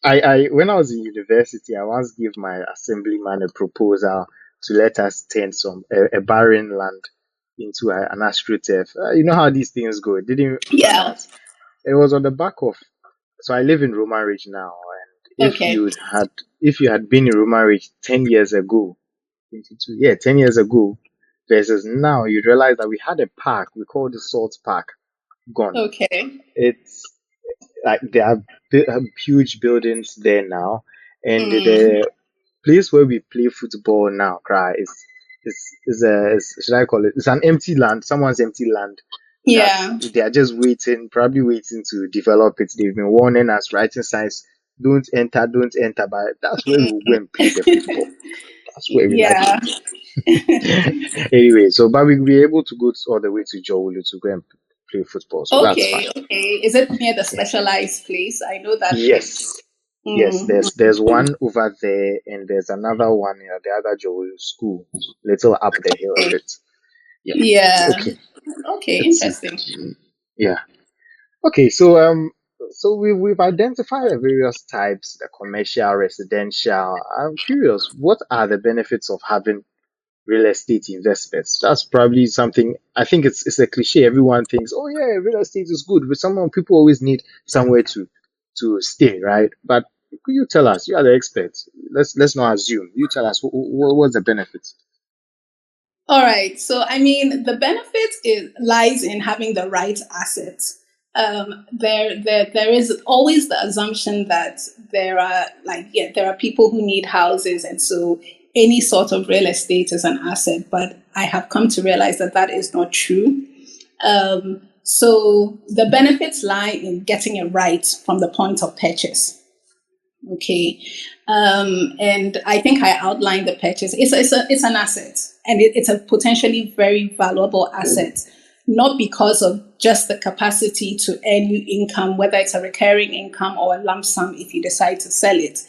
I when I was in university, I once gave my assemblyman a proposal to let us turn a barren land into an astroturf. You know how these things go. It didn't pan Yeah. out. It was on the back of. So I live in Roman Ridge now, and Okay. If you had been in Roman Ridge 10 years ago, 22, yeah, 10 years ago, versus now, you realize that we had a park, we call the Salt Park, gone. Okay. It's like there are huge buildings there now, and Mm. the place where we play football now, cry is should I call it? It's an empty land, someone's empty land that Yeah. they are just waiting, probably waiting to develop it. They've been warning us, writing signs, don't enter, don't enter. But that's where we will go and play the football. That's where we like Yeah. it. Anyway, so but we'll be able to go all the way to Jowulu to go and play football. So that's fine. Okay. Okay. Is it near the Yeah. specialized place? I know that Yes. place. Yes, Mm. there's one over there, and there's another one in the other Jowulu school, little up the hill a Okay. bit. Yeah. Yeah. Okay. Okay. It's Interesting. yeah. Okay. So we've identified the various types, the commercial, residential. I'm curious, what are the benefits of having real estate investments? That's probably something. I think it's a cliche. Everyone thinks, oh yeah, real estate is good, but someone people always need somewhere to stay, right? But could you tell us? You are the experts. Let's not assume. You tell us what's the benefits. All right. So, I mean, the benefit lies in having the right assets. There is always the assumption that there are people who need houses, and so any sort of real estate is an asset. But I have come to realize that that is not true. So the benefits lie in getting it right from the point of purchase. Okay. And I think I outlined the purchase. It's an asset, and it's a potentially very valuable asset, not because of just the capacity to earn you income, whether it's a recurring income or a lump sum if you decide to sell it.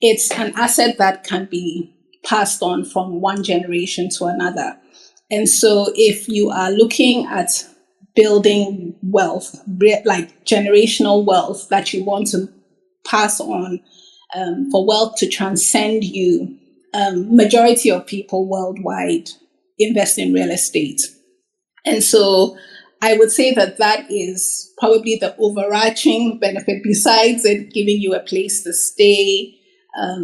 It's an asset that can be passed on from one generation to another. And so if you are looking at building wealth, like generational wealth that you want to pass on, for wealth to transcend you, majority of people worldwide invest in real estate. And so I would say that that is probably the overarching benefit, besides it giving you a place to stay,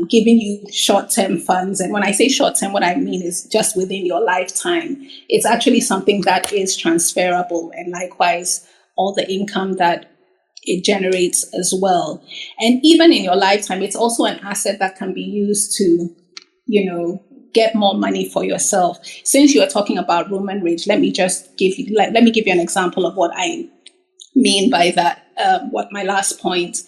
giving you short-term funds. And when I say short-term, what I mean is just within your lifetime. It's actually something that is transferable, and likewise, all the income that it generates as well. And even in your lifetime, it's also an asset that can be used to, get more money for yourself. Since you are talking about Roman Ridge, let me give you an example of what I mean by that. What my last point.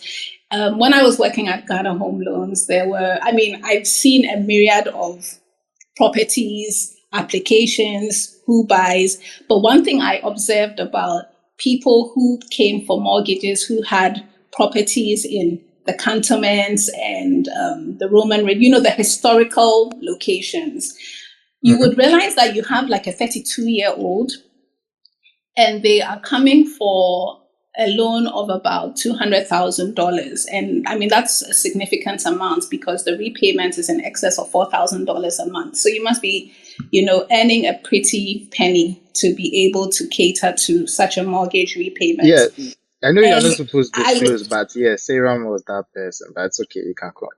When I was working at Ghana Home Loans, I've seen a myriad of properties, applications, who buys. But one thing I observed about people who came for mortgages who had properties in the cantonments and the Roman Ridge, the historical locations, you would realize that you have like a 32-year-old and they are coming for a loan of about $200,000. And I mean, that's a significant amount because the repayment is in excess of $4,000 a month. So you must be, earning a pretty penny to be able to cater to such a mortgage repayment. Yeah, I know you're And not supposed to disclose, but yeah, Sarah was that person. But it's okay, you can go.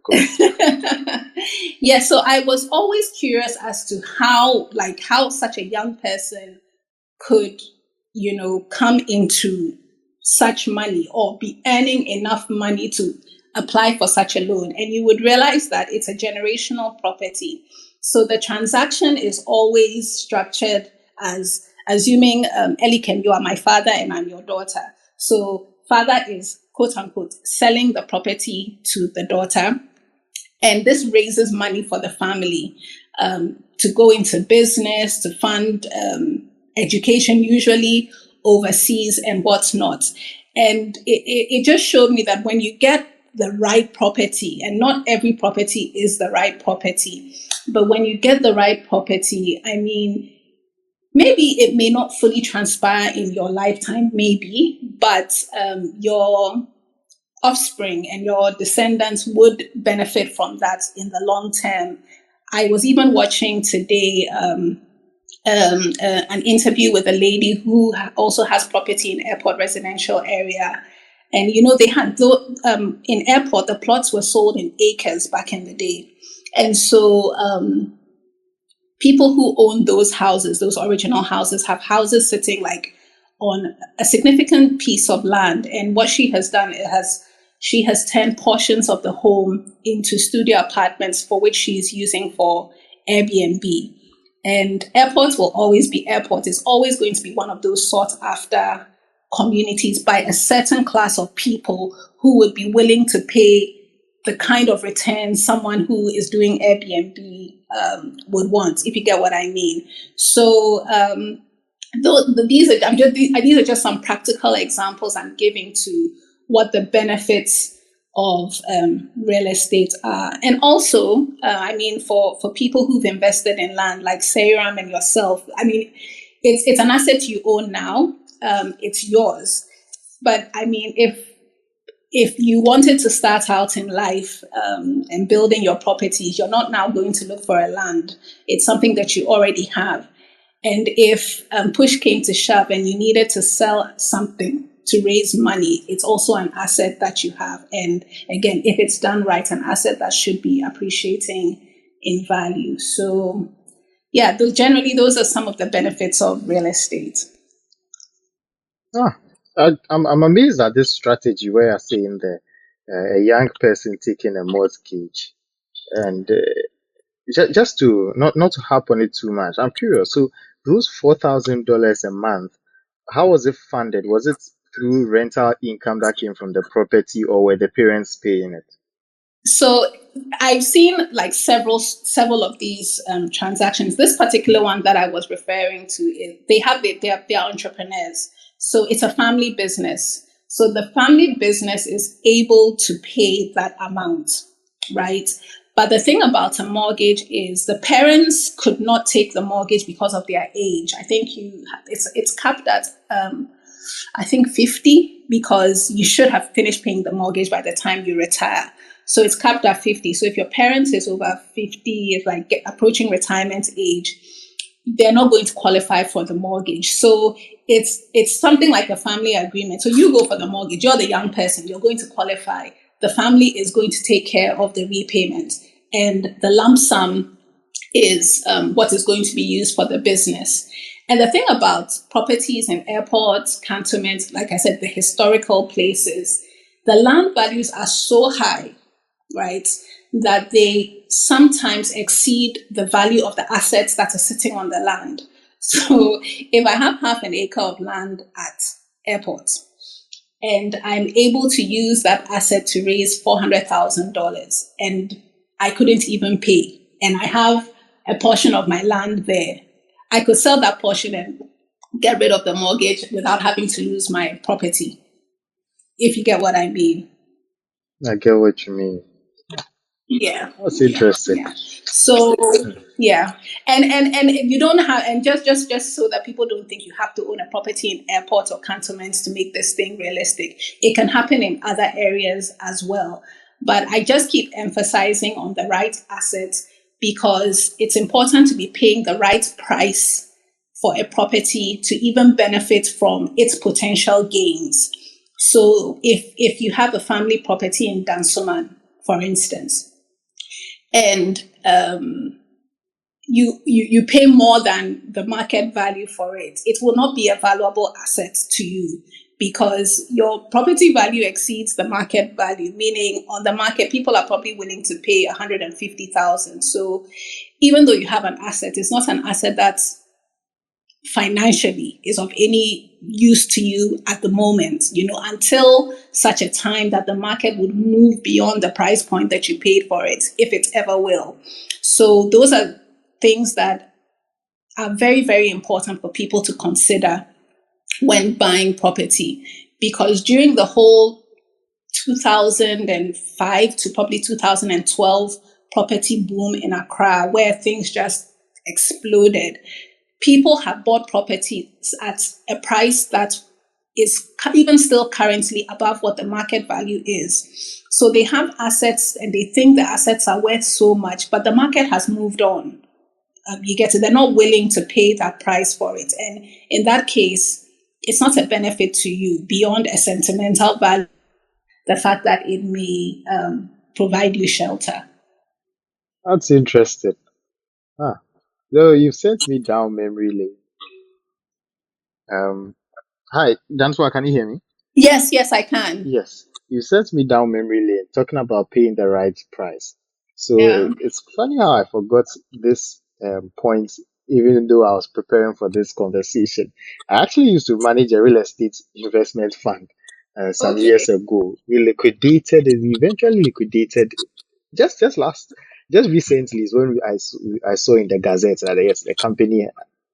Yeah, so I was always curious as to how such a young person could, come into such money or be earning enough money to apply for such a loan. And you would realize that it's a generational property. So the transaction is always structured as assuming, Elikem, you are my father and I'm your daughter. So father is, quote unquote, selling the property to the daughter. And this raises money for the family to go into business, to fund education, usually overseas and whatnot. And it just showed me that when you get the right property, and not every property is the right property, but when you get the right property, I mean, maybe it may not fully transpire in your lifetime, maybe, but your offspring and your descendants would benefit from that in the long term. I was even watching today an interview with a lady who also has property in airport residential area. And they had in airport, the plots were sold in acres back in the day, and so people who own those houses, those original houses, have houses sitting like on a significant piece of land. And what she has done she has turned portions of the home into studio apartments for which she is using for Airbnb. And airports will always be airports. It's always going to be one of those sought after communities by a certain class of people who would be willing to pay the kind of return someone who is doing Airbnb would want, if you get what I mean. So these are just some practical examples I'm giving to what the benefits of real estate are. And also, for people who've invested in land like Sairam and yourself, it's an asset you own now. It's yours. But if you wanted to start out in life and building your properties, you're not now going to look for a land. It's something that you already have. And if push came to shove and you needed to sell something to raise money, it's also an asset that you have. And again, if it's done right, an asset that should be appreciating in value. So yeah, generally those are some of the benefits of real estate. I'm amazed at this strategy where you're saying that a young person taking a mortgage, and just to not to harp on it too much. I'm curious. So those $4,000 a month, how was it funded? Was it through rental income that came from the property, or were the parents paying it? So I've seen like several of these transactions. This particular one that I was referring to, they're entrepreneurs. So it's a family business. So the family business is able to pay that amount, right? But the thing about a mortgage is the parents could not take the mortgage because of their age. I think it's capped at 50, because you should have finished paying the mortgage by the time you retire. So it's capped at 50. So if your parent is over 50, is like approaching retirement age, they're not going to qualify for the mortgage. So it's something like a family agreement. So you go for the mortgage, you're the young person, you're going to qualify. The family is going to take care of the repayment, and the lump sum is what is going to be used for the business. And the thing about properties and airports, cantonments, like I said, the historical places, the land values are so high, right, that they sometimes exceed the value of the assets that are sitting on the land. So if I have half an acre of land at airport and I'm able to use that asset to raise $400,000 and I couldn't even pay, and I have a portion of my land there, I could sell that portion and get rid of the mortgage without having to lose my property, if you get what I mean. I get what you mean. Yeah, that's interesting. Yeah. So yeah, and you don't have, and just so that people don't think you have to own a property in airports or cantonments to make this thing realistic. It can happen in other areas as well, but I just keep emphasizing on the right assets, because it's important to be paying the right price for a property to even benefit from its potential gains. So if you have a family property in Dansoman, for instance, and you pay more than the market value for it, it will not be a valuable asset to you, because your property value exceeds the market value, meaning on the market, people are probably willing to pay $150,000. So even though you have an asset, it's not an asset that financially is of any use to you at the moment, until such a time that the market would move beyond the price point that you paid for it, if it ever will. So those are things that are very, very important for people to consider when buying property, because during the whole 2005 to probably 2012 property boom in Accra, where things just exploded, people have bought properties at a price that is even still currently above what the market value is. So they have assets and they think the assets are worth so much, but the market has moved on. You get it? They're not willing to pay that price for it. And in that case, it's not a benefit to you beyond a sentimental value the fact that it may provide you shelter. That's interesting. Ah, so you sent me down memory lane. Hi, Danswa, can you hear me? Yes, I can. Yes, you sent me down memory lane talking about paying the right price. So Yeah. it's funny how I forgot this point, even though I was preparing for this conversation. I actually used to manage a real estate investment fund some Okay. years ago. We liquidated it. We eventually liquidated just recently is when I saw in the Gazette that yes, the company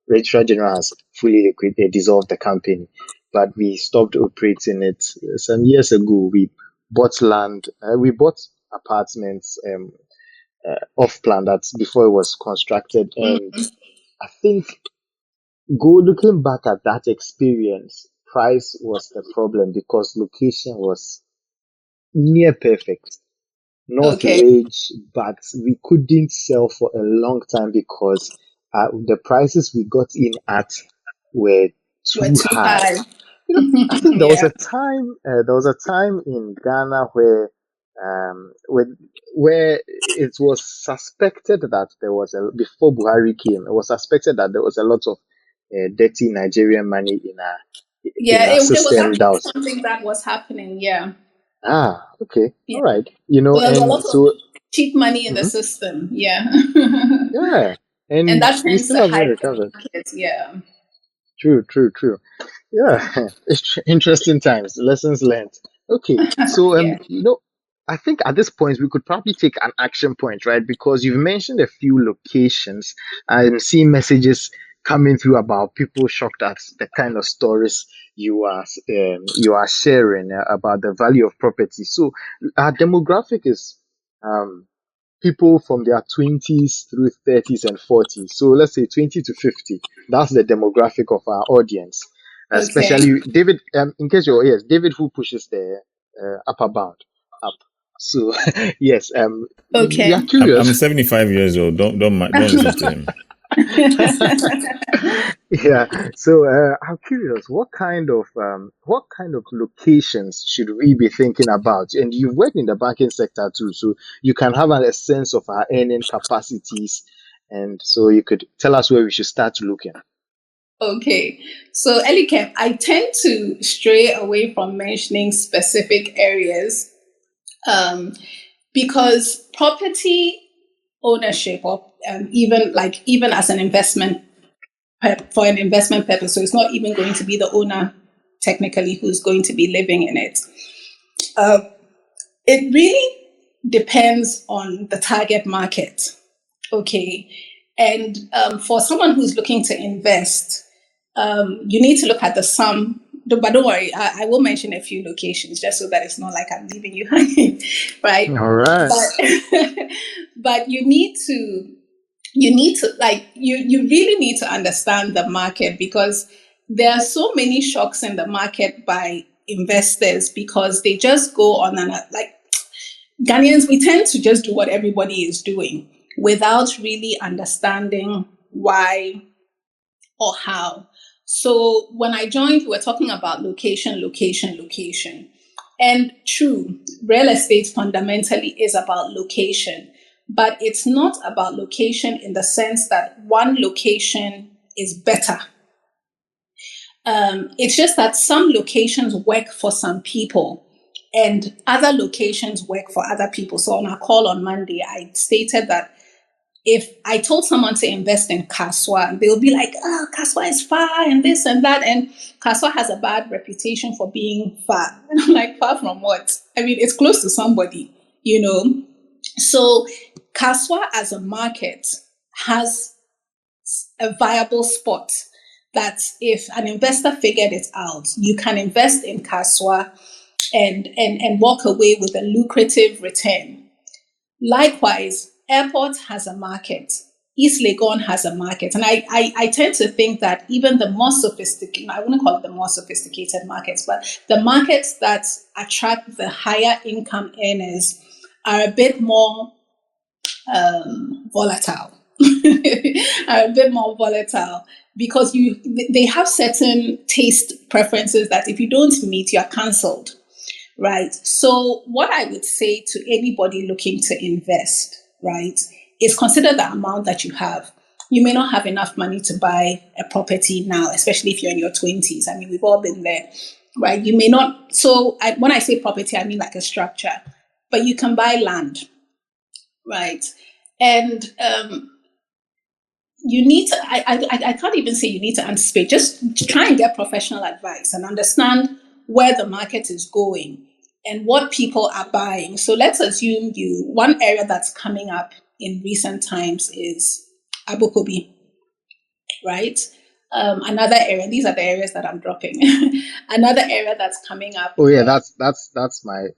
registrar general has fully dissolved the company, but we stopped operating it some years ago. We bought land, we bought apartments off plan that's before it was constructed, and I think looking back at that experience, price was the problem because location was near perfect. North Okay. Ridge, but we couldn't sell for a long time because the prices we got in at were We're too too high. high. I think Yeah. there was a time in Ghana where where it was suspected that there was before Buhari came, it was suspected that there was a lot of dirty Nigerian money Yeah, in our it was system. That actually was something that was happening. Yeah. okay, Yeah. all right, Well, there's a and lot of so. cheap money in the Mhm. system. Yeah. Yeah, And and that we tends still to haven't hype the recovered. market. Yeah. True, true, true. Yeah, it's interesting times, lessons learned. Okay, so Yeah. I think at this point we could probably take an action point, right? Because you've mentioned a few locations. I'm seeing messages coming through about people shocked at the kind of stories you are sharing about the value of property. So our demographic is um people from their 20s through 30s and 40s. So let's say 20 to 50. That's the demographic of our audience. Okay. Especially David, in case you're, yes, David who pushes the upper bound up. So yes, we are Okay. I'm curious. 75 years old. Don't listen to him. Yeah. So I'm curious, what kind of locations should we be thinking about? And you work in the banking sector too, so you can have a sense of our earning capacities, and so you could tell us where we should start looking. Okay. So, Elikem, I tend to stray away from mentioning specific areas um, because property ownership, or even as an investment for an investment purpose, so it's not even going to be the owner technically who's going to be living in it. Uh, it really depends on the target market. Okay. And for someone who's looking to invest, you need to look at the sum. But don't worry, I will mention a few locations just so that it's not like I'm leaving you hanging, right? All right. But but you really need to understand the market because there are so many shocks in the market by investors because they just go on and like Ghanaians, we tend to just do what everybody is doing without really understanding why or how. So when I joined, we were talking about location, location, location. And true, real estate fundamentally is about location, but it's not about location in the sense that one location is better. It's just that some locations work for some people and other locations work for other people. So on our call on Monday, I stated that if I told someone to invest in Kaswa, they'll be like, oh, Kaswa is far and this and that. And Kaswa has a bad reputation for being far. And I'm like, far from what? I mean, it's close to somebody, you know? So Kaswa as a market has a viable spot that if an investor figured it out, you can invest in Kaswa and walk away with a lucrative return. Likewise, airport has a market. East Legon has a market. And I tend to think that even the more sophisticated, I wouldn't call it the more sophisticated markets, but the markets that attract the higher income earners are a bit more volatile. Are a bit more volatile because they have certain taste preferences that if you don't meet, you're cancelled. right? So what I would say to anybody looking to invest, right, is consider the amount that you have. You may not have enough money to buy a property now, especially if you're in your 20s. I mean, we've all been there, right? You may not. So when I say property, I mean like a structure, but you can buy land, right? And you need to, I can't even say you need to anticipate, just try and get professional advice and understand where the market is going and what people are buying. So let's assume one area that's coming up in recent times is Abukobi, right? Another area, these are the areas that I'm dropping. Another area that's coming up. Oh yeah, that's my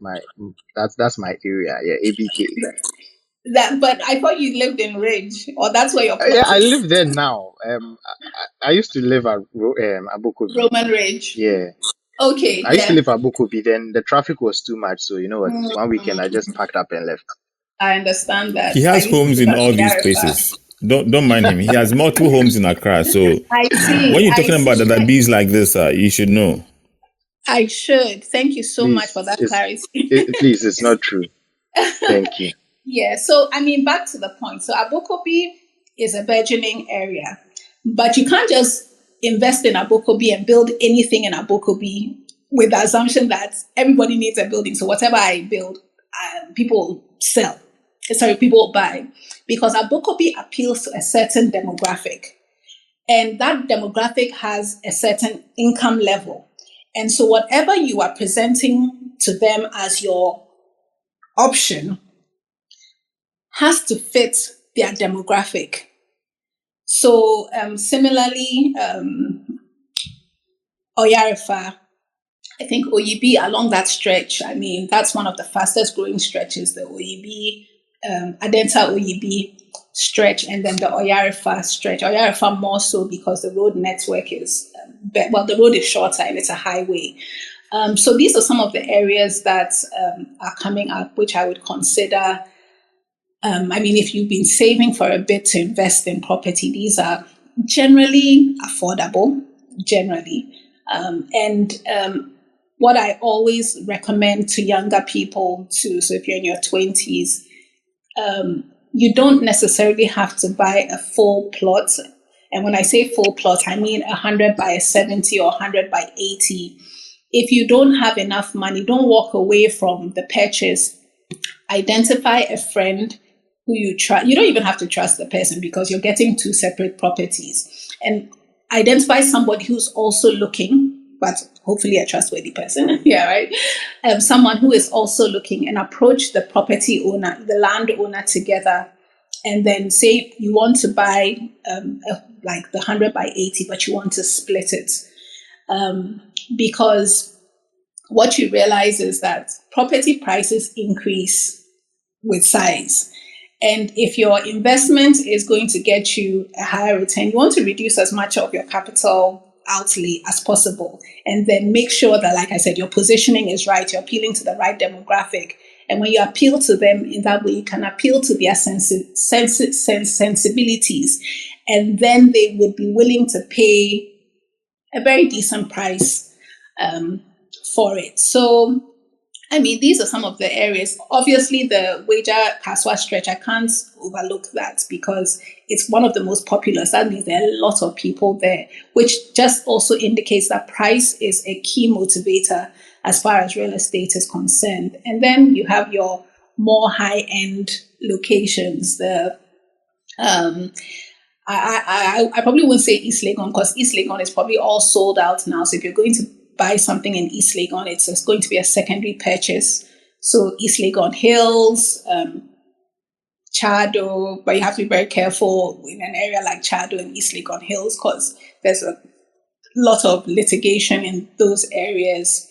that's my area. Yeah, ABK. But I thought you lived in Ridge, or that's where your Yeah, plot I is. live there now. I used to live at Abukobi. Roman Ridge. Yeah, Okay, I used to yeah. live at Abukobi. Then the traffic was too much, so you know what? One weekend I just packed up and left. I understand that. He I has used to homes live in at all these Oyarifa. places. Don't mind him. He has multiple homes in Accra. So I see. when you're I talking about see. the bees like this, you should know. I should. Thank you so much for Please, that clarity. please, it's not true. Thank you. Yeah. So, I mean, back to the point. So, Abokobi is a burgeoning area, but you can't just invest in Abokobi and build anything in Abokobi with the assumption that everybody needs a building. So, whatever I build, people sell. Sorry, people buy, because Abokobi appeals to a certain demographic. And that demographic has a certain income level. And so whatever you are presenting to them as your option has to fit their demographic. So similarly, Oyarifa, I think Oyibi along that stretch, I mean, that's one of the fastest growing stretches, the Oyibi, Adenta Oyibi stretch, and then the Oyarifa stretch. Oyarifa more so because the road network is, the road is shorter and it's a highway. So these are some of the areas that are coming up, which I would consider. I mean, if you've been saving for a bit to invest in property, these are generally affordable, generally. What I always recommend to younger people too, so if you're in your 20s, you don't necessarily have to buy a full plot. And when I say full plot, I mean 100 by 70 or 100 by 80. If you don't have enough money, don't walk away from the purchase. Identify a friend who you trust. You don't even have to trust the person because you're getting two separate properties. And identify somebody who's also looking, but hopefully a trustworthy person. Yeah, right. Someone who is also looking, and approach the property owner, the landowner together, and then say you want to buy like the 100 by 80, but you want to split it. Because what you realize is that property prices increase with size. And if your investment is going to get you a higher return, you want to reduce as much of your capital outlay as possible. And then make sure that, like I said, your positioning is right, you're appealing to the right demographic. And when you appeal to them in that way, you can appeal to their sensibilities. And then they would be willing to pay a very decent price for it. So, I mean, these are some of the areas. Obviously, the Weja Kaswa stretch, I can't overlook that because it's one of the most populous. That means there are a lot of people there, which just also indicates that price is a key motivator as far as real estate is concerned. And then you have your more high-end locations. I probably wouldn't say East Legon because East Legon is probably all sold out now. So if you're going to buy something in East Legon, it's going to be a secondary purchase. So East Legon Hills, Chado, but you have to be very careful in an area like Chado and East Legon Hills because there's a lot of litigation in those areas.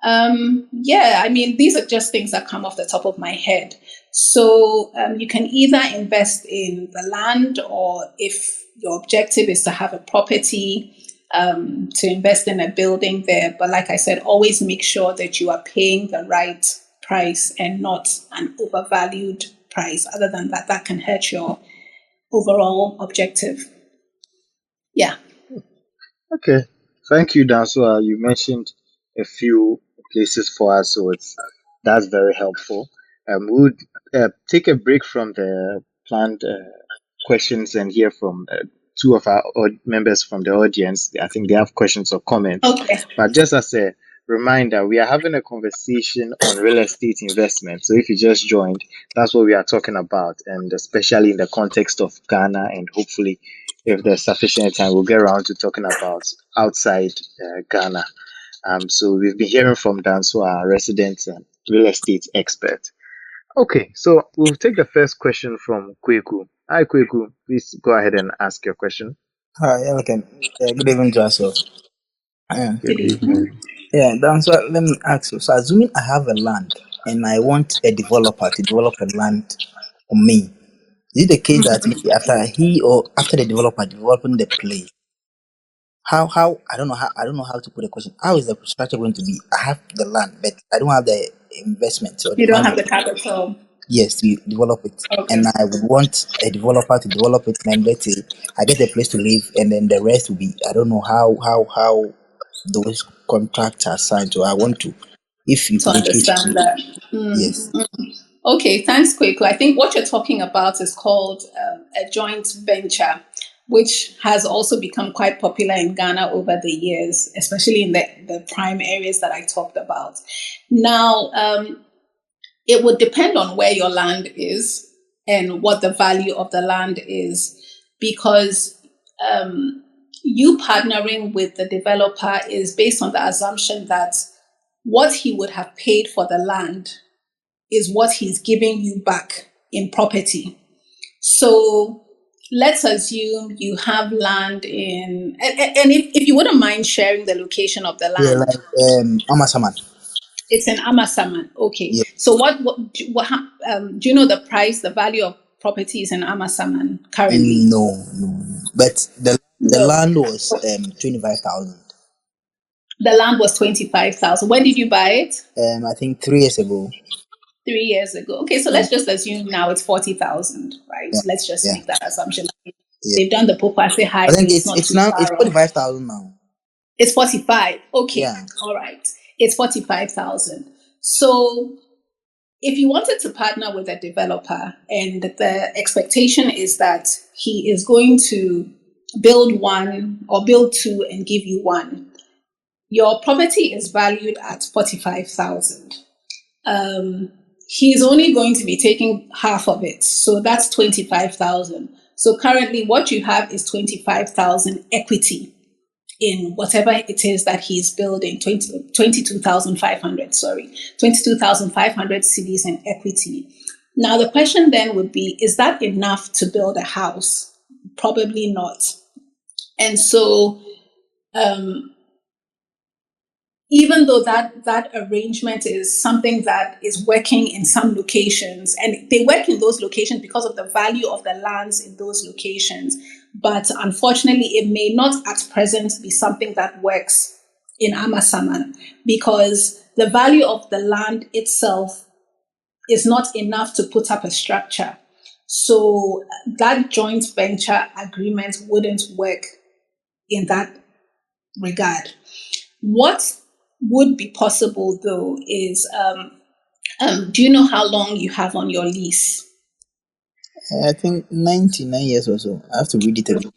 Yeah, I mean, these are just things that come off the top of my head. So you can either invest in the land, or if your objective is to have a property, to invest in a building there. But like I said, always make sure that you are paying the right price and not an overvalued price. Other than that, that can hurt your overall objective. Yeah. Okay. Thank you, Dansua. You mentioned a few places for us. So that's very helpful. We'll take a break from the planned questions and hear from two of our members from the audience. I think they have questions or comments. Okay. But just as a reminder, we are having a conversation on real estate investment. So if you just joined, that's what we are talking about, and especially in the context of Ghana, and hopefully, if there's sufficient time, we'll get around to talking about outside Ghana. So we've been hearing from Dan, so our resident real estate expert. Okay, so we'll take the first question from Kweku. Hi, Kweku. Please go ahead and ask your question. Hi, okay. Good evening to us all. Good Good evening. evening. Then so let me ask you. So assuming I have a land and I want a developer to develop a land for me, is it the case that maybe after he or after the developer developing the place, how I don't know how to put the question. How is the structure going to be? I have the land, but I don't have the investment or the You don't money. have the capital. Yes, to develop it. Okay. And I would want a developer to develop it, and let's say I get a place to live, and then the rest will be I don't know how those contracts are signed. So I want to, if you To could educate me, understand that. yes, Okay, thanks, Kweku. I think what you're talking about is called a joint venture, which has also become quite popular in Ghana over the years, especially in the prime areas that I talked about. Now, it would depend on where your land is and what the value of the land is, because you partnering with the developer is based on the assumption that what he would have paid for the land is what he's giving you back in property. So let's assume you have land and if you wouldn't mind sharing the location of the yeah, land. like Amasaman, It's in Amasaman. Okay. yeah, So do you know the price, the value of properties in Amasaman currently? no, but the No. land was 25,000. The land was 25,000. When did you buy it? I think 3 years ago. 3 years ago. Okay, so Yeah, let's just assume now it's 40,000, right? yeah, Let's just yeah, make that assumption. yeah. They've done the Popase I think Highway, it's not it's too now it's far off. 45,000 now. It's 45. Okay, Yeah. all right. It's 45,000. So if you wanted to partner with a developer and the expectation is that he is going to build one or build two and give you one, your property is valued at 45,000. He's only going to be taking half of it. So that's 25,000. So currently what you have is 25,000 equity in whatever it is that he's building, 22,500, 22,500 cedis in equity. Now, the question then would be, is that enough to build a house? Probably not. And so, even though that arrangement is something that is working in some locations, and they work in those locations because of the value of the lands in those locations, but unfortunately it may not at present be something that works in Amasaman because the value of the land itself is not enough to put up a structure. So that joint venture agreement wouldn't work in that regard. What would be possible though is, do you know how long you have on your lease? I think 99 years or so. I have to read it again.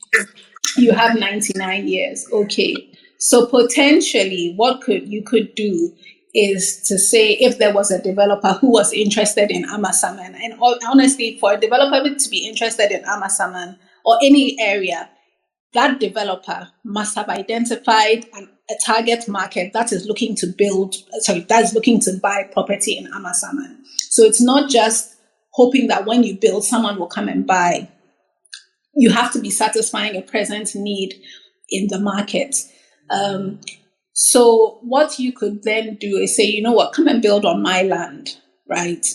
You have 99 years. Okay. So potentially what you could do is to say if there was a developer who was interested in Amasaman, and honestly, for a developer to be interested in Amasaman or any area, that developer must have identified a target market that is looking to that's looking to buy property in Amasaman. So it's not just hoping that when you build, someone will come and buy. You have to be satisfying a present need in the market. So what you could then do is say, you know what, come and build on my land, right?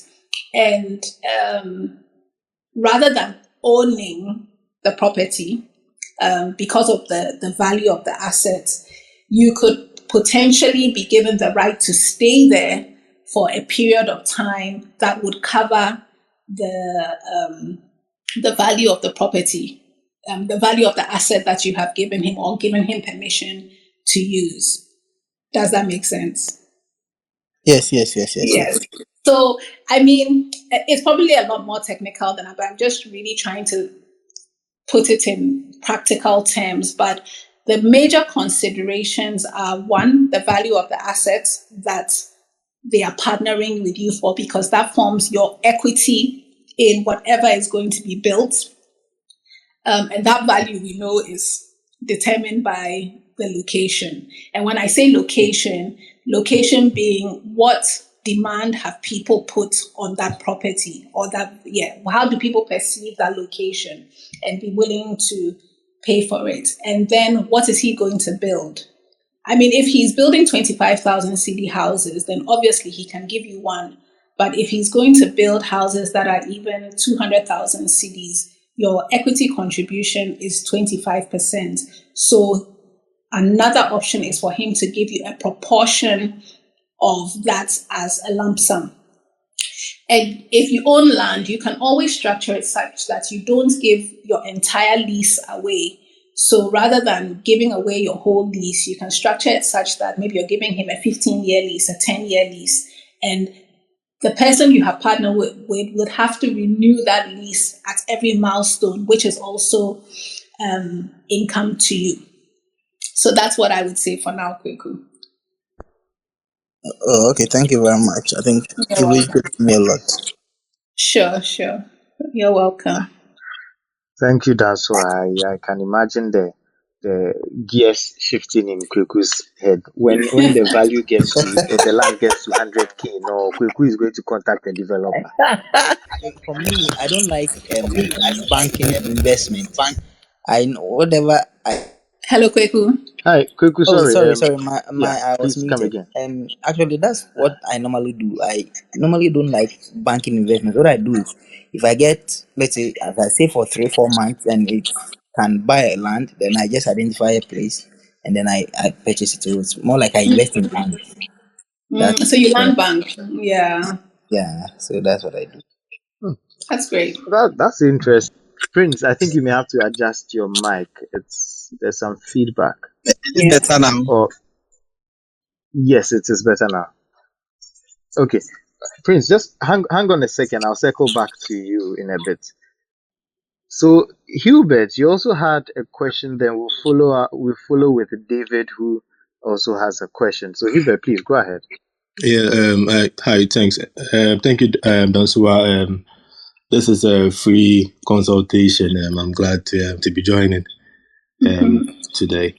And rather than owning the property, because of the value of the assets, you could potentially be given the right to stay there for a period of time that would cover the value of the property, the value of the asset that you have given him or given him permission to use. Does that make sense? Yes. Yes. So, I mean, it's probably a lot more technical than that, but I'm just really trying to put it in practical terms. But the major considerations are, one, the value of the assets that they are partnering with you for, because that forms your equity in whatever is going to be built. And that value we know is determined by the location. And when I say location being what demand have people put on that property, or that, how do people perceive that location and be willing to pay for it? And then what is he going to build? I mean, if he's building 25,000 CD houses, then obviously he can give you one. But if he's going to build houses that are even 200,000 CDs, your equity contribution is 25%. So another option is for him to give you a proportion of that as a lump sum. And if you own land, you can always structure it such that you don't give your entire lease away. So rather than giving away your whole lease, you can structure it such that maybe you're giving him a 15-year lease, a 10-year lease, and the person you have partnered with would have to renew that lease at every milestone, which is also income to you. So that's what I would say for now, Kweku. Oh, okay. Thank you very much. I think it really helped me a lot. Sure. You're welcome. Thank you, Danso. I can imagine the gears shifting in Kweku's head. When the value gets to, or the land gets to 100K, no, Kweku is going to contact the developer. For me, I don't like banking investment. I know whatever I. Hello, Kweku. Hi, Kweku, Oh, sorry. sorry. I was Please come muted. again. Actually, that's what I normally do. I normally don't like banking investments. What I do is, if I get, let's say, as I say, for 3-4 months, and it can buy a land, then I just identify a place, and then I purchase it. So it's more like I invest in land. So you land bank. Yeah. So that's what I do. That's great. That's interesting. Prince, I think you may have to adjust your mic. There's some feedback. Is it better now? Or yes, it is better now. Okay, Prince, just hang on a second. I'll circle back to you in a bit. So Hubert, you also had a question. Then we'll follow with David, who also has a question. So Hubert, please go ahead. Yeah. Hi. Thanks. Thank you, Dansua. This is a free consultation. I'm glad to be joining today.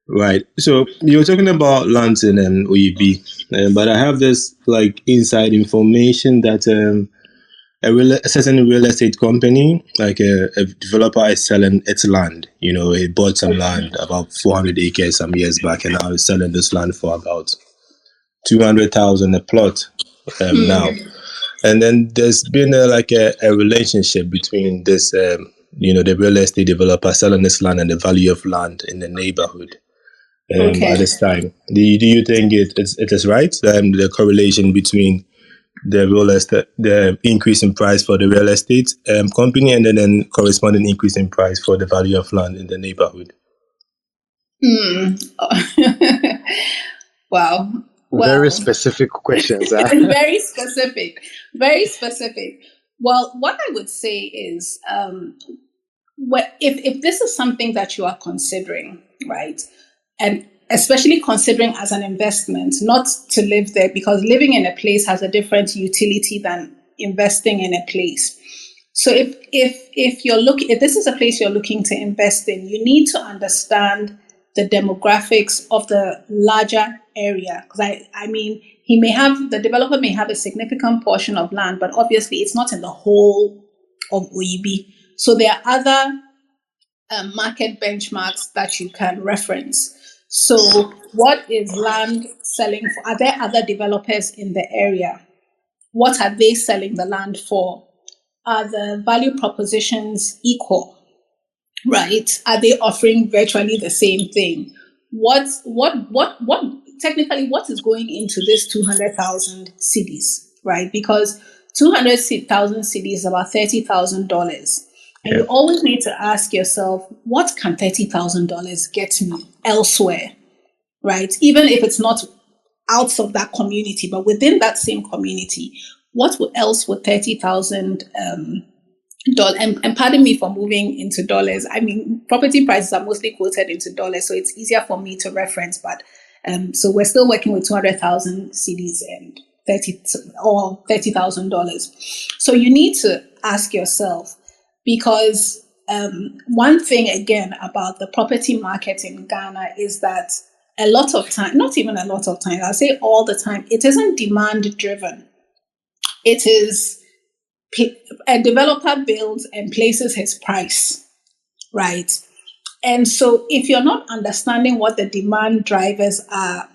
Right. So you were talking about lands in OEB, but I have this like inside information that a certain real estate company, like a developer, is selling its land. You know, he bought some land, about 400 acres, some years back, and now he's selling this land for about 200,000 a plot now. And then there's been a relationship between this, the real estate developer selling this land and the value of land in the neighborhood at this time. Do you think it is right, the correlation between the real estate, the increase in price for the real estate company, and then corresponding increase in price for the value of land in the neighborhood? Wow. Very specific questions. Very specific. Very specific. Well, what I would say is, if this is something that you are considering, right, and especially considering as an investment, not to live there, because living in a place has a different utility than investing in a place. So if this is a place you're looking to invest in, you need to understand the demographics of the larger area. Because I mean, the developer may have a significant portion of land, but obviously it's not in the whole of OEB. So there are other market benchmarks that you can reference. So what is land selling for? Are there other developers in the area? What are they selling the land for? Are the value propositions equal? Right? Are they offering virtually the same thing? Technically, what is going into this 200,000 CDs, right? Because 200,000 CDs is about $30,000. And you always need to ask yourself, what can $30,000 get me elsewhere, right? Even if it's not out of that community, but within that same community, what else would $30,000 and pardon me for moving into dollars. I mean, property prices are mostly quoted into dollars, so it's easier for me to reference. But so we're still working with 200,000 CDs and $30,000. So you need to ask yourself, because one thing again about the property market in Ghana is that a lot of time, not even a lot of time, I'll say all the time, it isn't demand driven. It is a developer builds and places his price, right? And so if you're not understanding what the demand drivers are,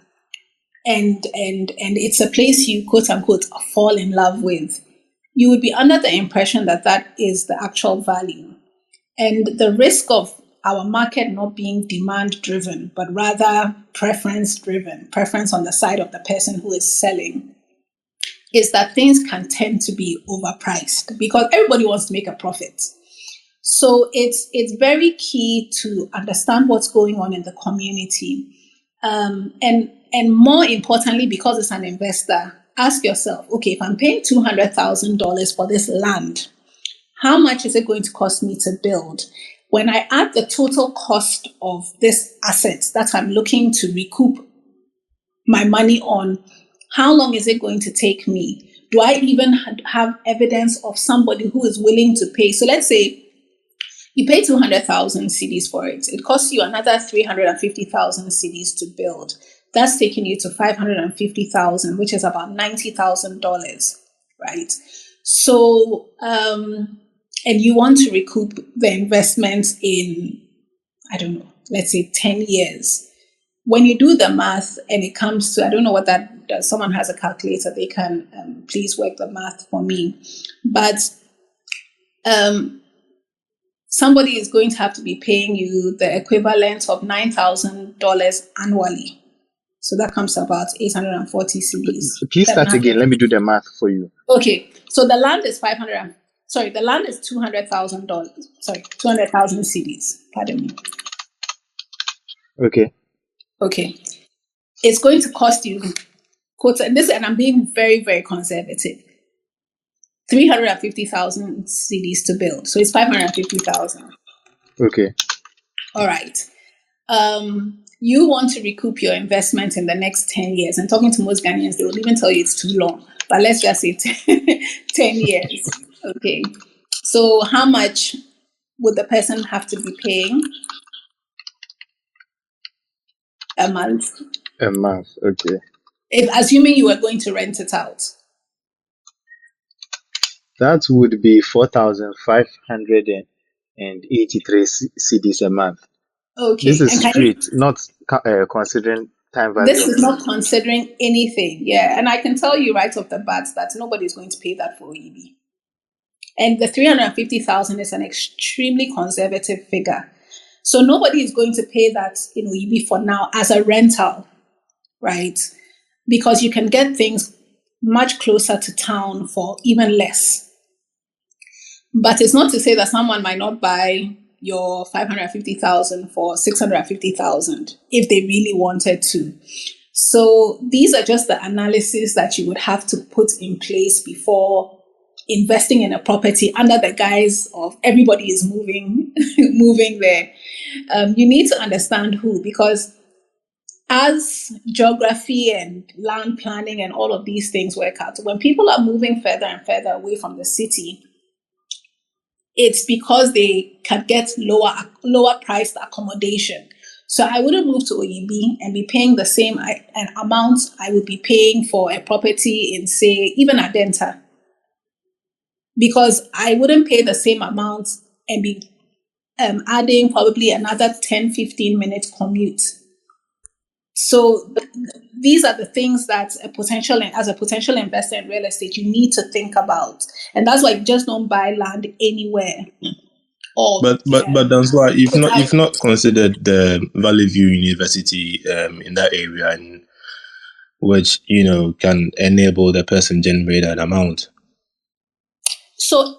and it's a place you quote unquote fall in love with, you would be under the impression that that is the actual value. And the risk of our market not being demand driven, but rather preference driven, preference on the side of the person who is selling, is that things can tend to be overpriced because everybody wants to make a profit. So it's very key to understand what's going on in the community. And more importantly, because it's an investor, ask yourself, okay, if I'm paying $200,000 for this land, how much is it going to cost me to build? When I add the total cost of this asset that I'm looking to recoup my money on, how long is it going to take me? Do I even have evidence of somebody who is willing to pay? So let's say you pay 200,000 CDs for it. It costs you another 350,000 CDs to build. That's taking you to 550,000, which is about $90,000, right? So, and you want to recoup the investment in, I don't know, let's say 10 years. When you do the math and it comes to, I don't know what that does, someone has a calculator, they can please work the math for me. But somebody is going to have to be paying you the equivalent of $9,000 annually. So that comes to about 840 CDs. Please start again. Let me do the math for you. Okay. So the land is $200,000. Sorry, 200,000 CDs. Pardon me. Okay. Okay. It's going to cost you, and I'm being very, very conservative, 350,000 CDs to build. So it's 550,000. Okay. All right. You want to recoup your investment in the next 10 years. And talking to most Ghanaians, they will even tell you it's too long. But let's just say 10 years. Okay. So how much would the person have to be paying a month? A month. Okay. Assuming you were going to rent it out. That would be 4,583 CDs a month. Okay. This is straight, not considering time value. This is not considering anything. Yeah. And I can tell you right off the bat that nobody's going to pay that for OEB. And the 350,000 is an extremely conservative figure. So nobody is going to pay that in OEB for now as a rental, right? Because you can get things much closer to town for even less. But it's not to say that someone might not buy your 550,000 for 650,000 if they really wanted to. So these are just the analysis that you would have to put in place before investing in a property under the guise of everybody is moving there. You need to understand who, because as geography and land planning and all of these things work out, when people are moving further and further away from the city, it's because they can get lower priced accommodation. So I wouldn't move to OEB and be paying the same amount I would be paying for a property in, say, even Adenta, because I wouldn't pay the same amount and be adding probably another 10-15 minute commute. So these are the things that as a potential investor in real estate, you need to think about. And that's why you just don't buy land anywhere. But that's why if not considered the Valley View University in that area, and which can enable the person generate that amount. So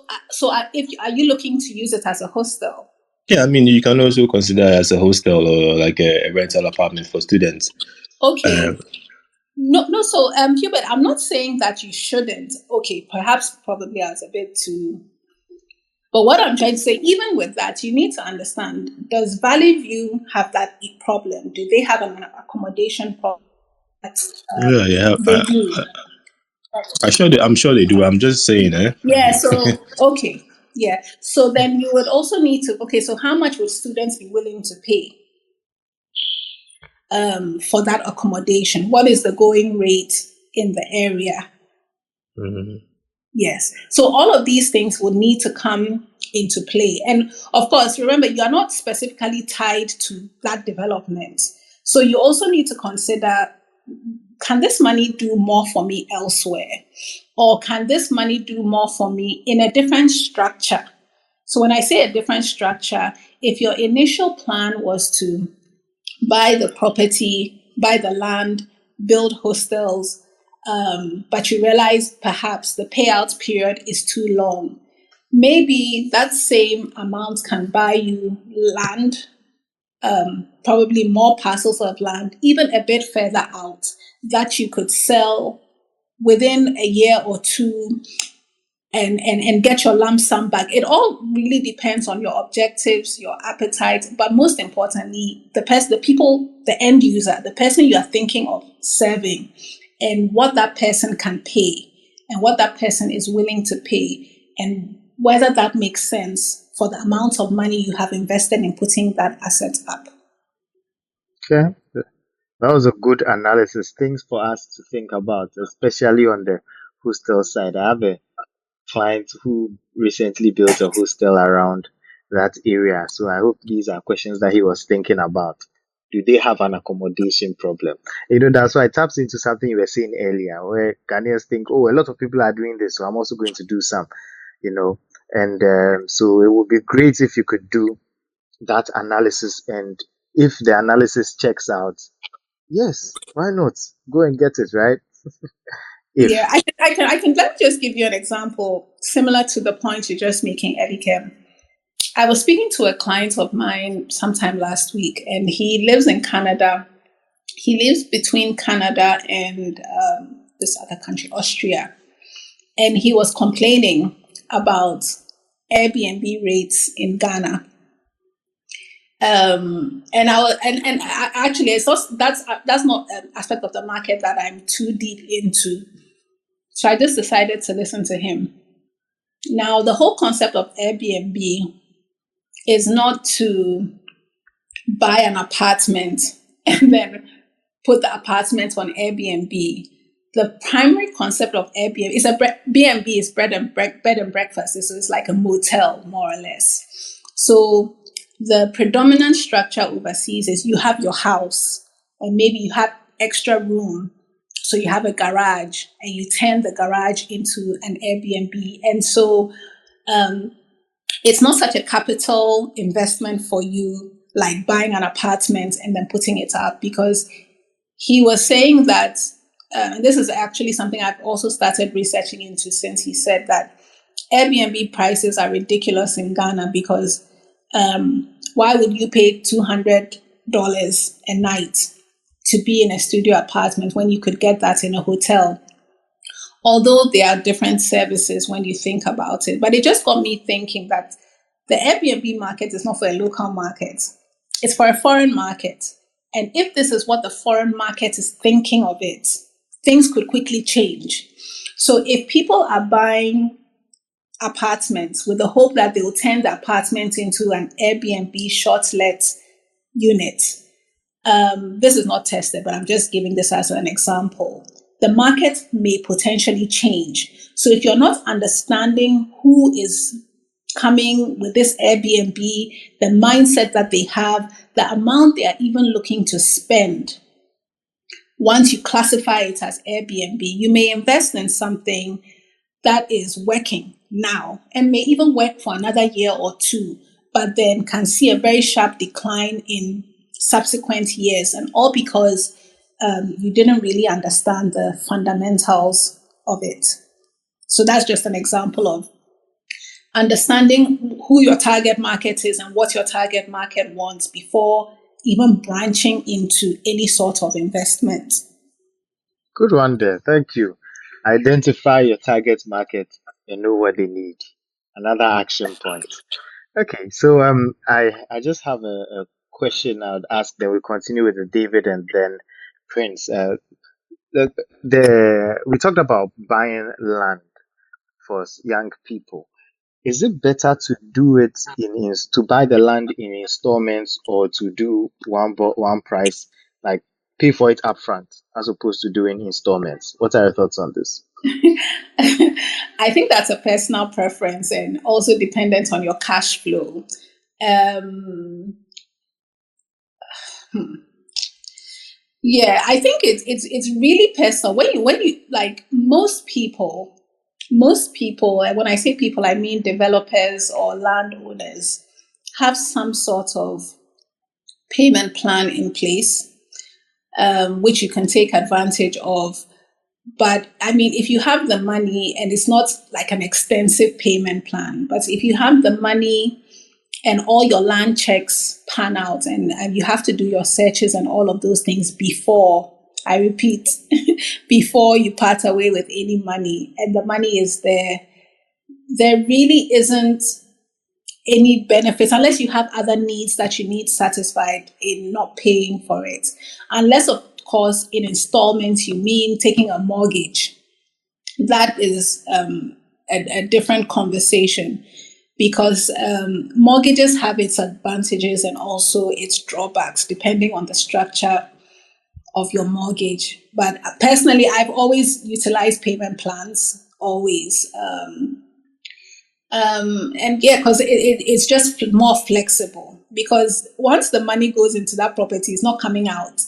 are you looking to use it as a hostel? Yeah, I mean, you can also consider it as a hostel or like a rental apartment for students. Okay. No. So, Hubert, I'm not saying that you shouldn't. Okay, perhaps, probably, I was a bit too. But what I'm trying to say, even with that, you need to understand: does Valley View have that problem? Do they have an accommodation problem? Yeah. They do. I'm sure they do. I'm just saying, eh? Yeah. So, okay. Yeah. So then you would also need to. Okay. So how much would students be willing to pay for that accommodation? What is the going rate in the area? Mhm. Yes. So all of these things would need to come into play. And of course, remember, you are not specifically tied to that development. So you also need to consider, can this money do more for me elsewhere? Or can this money do more for me in a different structure? So when I say a different structure, if your initial plan was to buy the property, buy the land, build hostels, but you realize perhaps the payout period is too long. Maybe that same amount can buy you land, probably more parcels of land, even a bit further out, that you could sell within a year or two and get your lump sum back. It all really depends on your objectives, your appetite, but most importantly, the people, the end user, the person you are thinking of serving, and what that person can pay, and what that person is willing to pay, and whether that makes sense for the amount of money you have invested in putting that asset up. Okay. That was a good analysis. Things for us to think about, especially on the hostel side. I have a client who recently built a hostel around that area. So I hope these are questions that he was thinking about. Do they have an accommodation problem? That's why it taps into something you were saying earlier, where Ghanaians think, oh, a lot of people are doing this, so I'm also going to do some, you know. And so it would be great if you could do that analysis. And if the analysis checks out, yes, why not? Go and get it, right? Yeah, If. I can. Let me just give you an example similar to the point you're just making, Eddie. I was speaking to a client of mine sometime last week, and he lives in Canada. He lives between Canada and this other country, Austria. And he was complaining about Airbnb rates in Ghana. Actually, it's also, that's not an aspect of the market that I'm too deep into. So I just decided to listen to him. Now, the whole concept of Airbnb is not to buy an apartment and then put the apartment on Airbnb. The primary concept of Airbnb is B&B is bed and breakfast. So it's like a motel, more or less. So the predominant structure overseas is you have your house and maybe you have extra room. So you have a garage and you turn the garage into an Airbnb. And so it's not such a capital investment for you like buying an apartment and then putting it up, because he was saying that, and this is actually something I've also started researching into since he said that Airbnb prices are ridiculous in Ghana because why would you pay $200 a night to be in a studio apartment when you could get that in a hotel? Although there are different services when you think about it. But it just got me thinking that the Airbnb market is not for a local market. It's for a foreign market. And if this is what the foreign market is thinking of it, things could quickly change. So if people are buying apartments with the hope that they will turn the apartment into an Airbnb short-let unit, this is not tested, but I'm just giving this as an example. The market may potentially change. So if you're not understanding who is coming with this Airbnb, the mindset that they have, the amount they are even looking to spend, once you classify it as Airbnb, you may invest in something that is working now and may even work for another year or two, but then can see a very sharp decline in subsequent years, and all because you didn't really understand the fundamentals of it. So that's just an example of understanding who your target market is and what your target market wants before even branching into any sort of investment. Good one there. Thank you. Identify your target market and know what they need. Another action point. Okay, so I just have a question I would ask. Then we continue with the David and then Prince. The we talked about buying land for young people. Is it better to do it to buy the land in installments or to do one price, like pay for it upfront as opposed to doing installments? What are your thoughts on this? I think that's a personal preference and also dependent on your cash flow. Um, yeah, I think it's really personal. When you like most people, and when I say people, I mean developers or landowners, have some sort of payment plan in place, which you can take advantage of. But I mean, if you have the money, and it's not like an extensive payment plan, but if you have the money and all your land checks pan out, and you have to do your searches and all of those things before, I repeat, before you part away with any money, and the money is there really isn't any benefits unless you have other needs that you need satisfied in not paying for it. Unless, of course, in installments, you mean taking a mortgage. That is a different conversation because mortgages have its advantages and also its drawbacks depending on the structure of your mortgage. But personally, I've always utilized payment plans, always. And yeah, because it's just more flexible because once the money goes into that property, it's not coming out.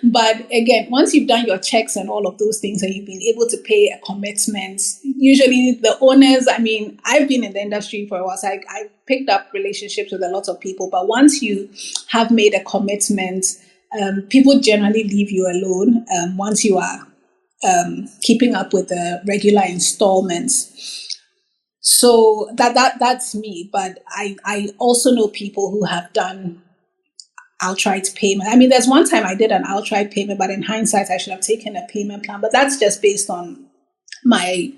But again, once you've done your checks and all of those things and you've been able to pay a commitment, usually the owners, I mean, I've been in the industry for a while, so I picked up relationships with a lot of people. But once you have made a commitment, people generally leave you alone once you are keeping up with the regular installments. So that's me, but I also know people who have done outright payment. I mean, there's one time I did an outright payment, but in hindsight, I should have taken a payment plan. But that's just based on my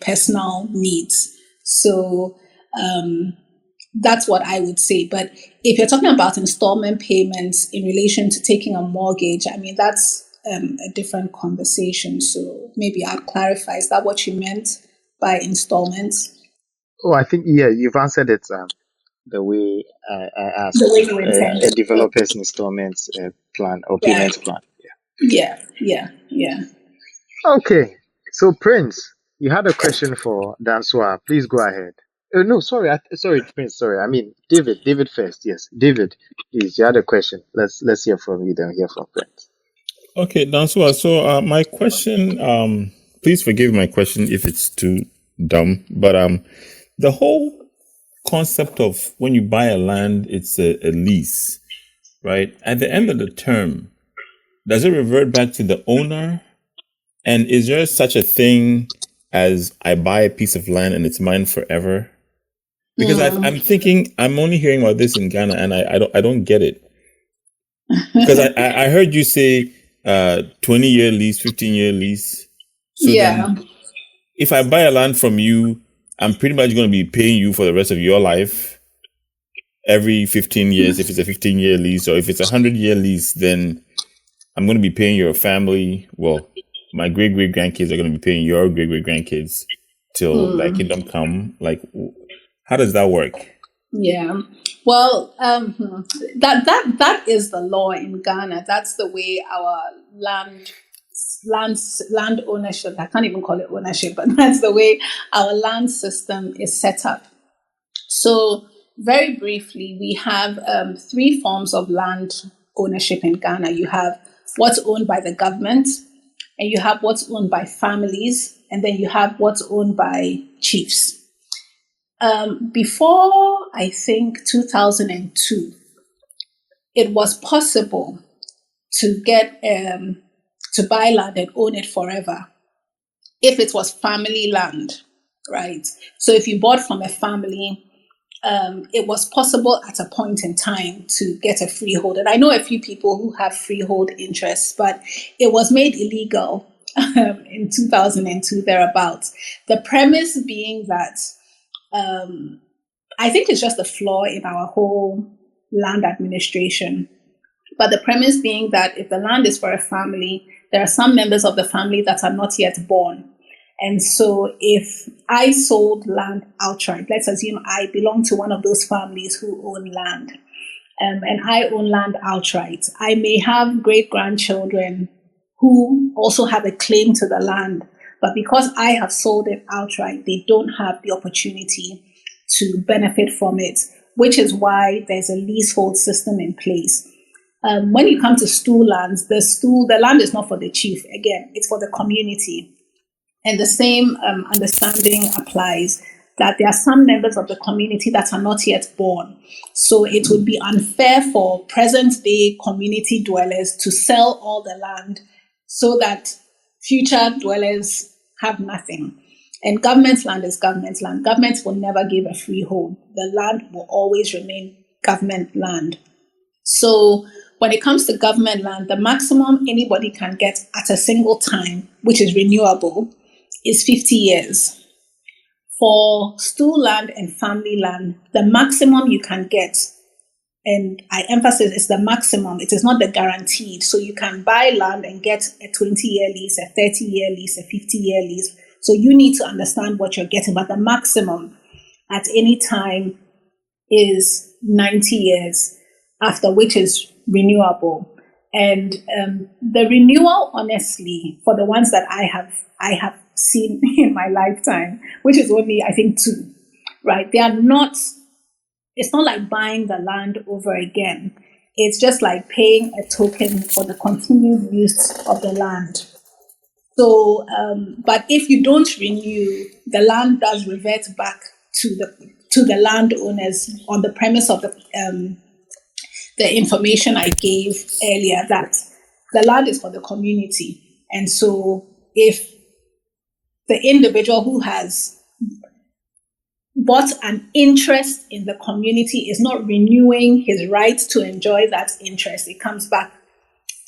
personal needs. So that's what I would say. But if you're talking about installment payments in relation to taking a mortgage, I mean that's a different conversation. So maybe I'll clarify. Is that what you meant by installments? Oh, I think yeah, you've answered it the way I The asked. way you A intended. developer's installments plan or Right. payment plan. Yeah. Okay, so Prince, you had a question for Dansoa. Please go ahead. No, sorry, sorry, Prince. Sorry, I mean David. David first. Yes, David. Please, you had a question. Let's hear from you. Then hear from Prince. Okay, Dansua. So my question, please forgive my question if it's too dumb, but the whole concept of when you buy a land, it's a lease, right? At the end of the term, does it revert back to the owner? And is there such a thing as I buy a piece of land and it's mine forever? Because I'm thinking I'm only hearing about this in Ghana, and I don't get it. Because I heard you say 20-year lease, 15-year lease. So then if I buy a land from you, I'm pretty much going to be paying you for the rest of your life every 15 years. If it's a 15-year lease, or if it's a 100-year lease, then I'm going to be paying your family. Well, my great grandkids are going to be paying your great grandkids till that kingdom come. Like, how does that work? Yeah. Well, that is the law in Ghana. That's the way our land ownership. I can't even call it ownership, but that's the way our land system is set up. So, very briefly, we have three forms of land ownership in Ghana. You have what's owned by the government, and you have what's owned by families, and then you have what's owned by chiefs. Before, I think, 2002, it was possible to get to buy land and own it forever if it was family land, right? So if you bought from a family it was possible at a point in time to get a freehold. And I know a few people who have freehold interests, but it was made illegal in 2002, thereabouts. The premise being that I think it's just a flaw in our whole land administration. But the premise being that if the land is for a family, there are some members of the family that are not yet born. And so if I sold land outright, let's assume I belong to one of those families who own land, and I own land outright, I may have great-grandchildren who also have a claim to the land. But because I have sold it outright, they don't have the opportunity to benefit from it, which is why there's a leasehold system in place. When you come to stool lands, the land is not for the chief. Again, it's for the community. And the same understanding applies, that there are some members of the community that are not yet born. So it would be unfair for present-day community dwellers to sell all the land so that future dwellers have nothing. And government land is government land. Governments will never give a freehold. The land will always remain government land. So when it comes to government land, the maximum anybody can get at a single time, which is renewable, is 50 years. For stool land and family land, the maximum you can get, and I emphasize it's the maximum, it is not the guaranteed. So you can buy land and get a 20-year lease, a 30-year lease, a 50-year lease. So you need to understand what you're getting. But the maximum at any time is 90 years, after which is renewable. And the renewal, honestly, for the ones that I have seen in my lifetime, which is only, I think, 2, right? It's not like buying the land over again. It's just like paying a token for the continued use of the land. So, but if you don't renew, the land does revert back to the landowners on the premise of the information I gave earlier, that the land is for the community. And so if the individual who has bought an interest in the community is not renewing his right to enjoy that interest, it comes back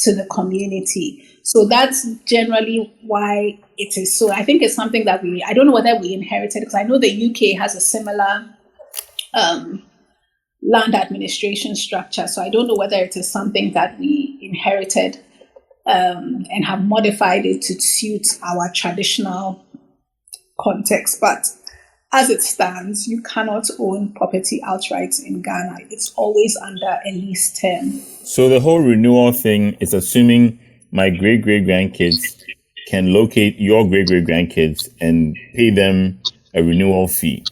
to the community. So that's generally why it is so. I think it's something that I don't know whether we inherited, because I know the UK has a similar land administration structure. So I don't know whether it is something that we inherited and have modified it to suit our traditional context. But as it stands, you cannot own property outright in Ghana. It's always under a lease term. So the whole renewal thing is assuming my great-great-grandkids can locate your great-great-grandkids and pay them a renewal fee.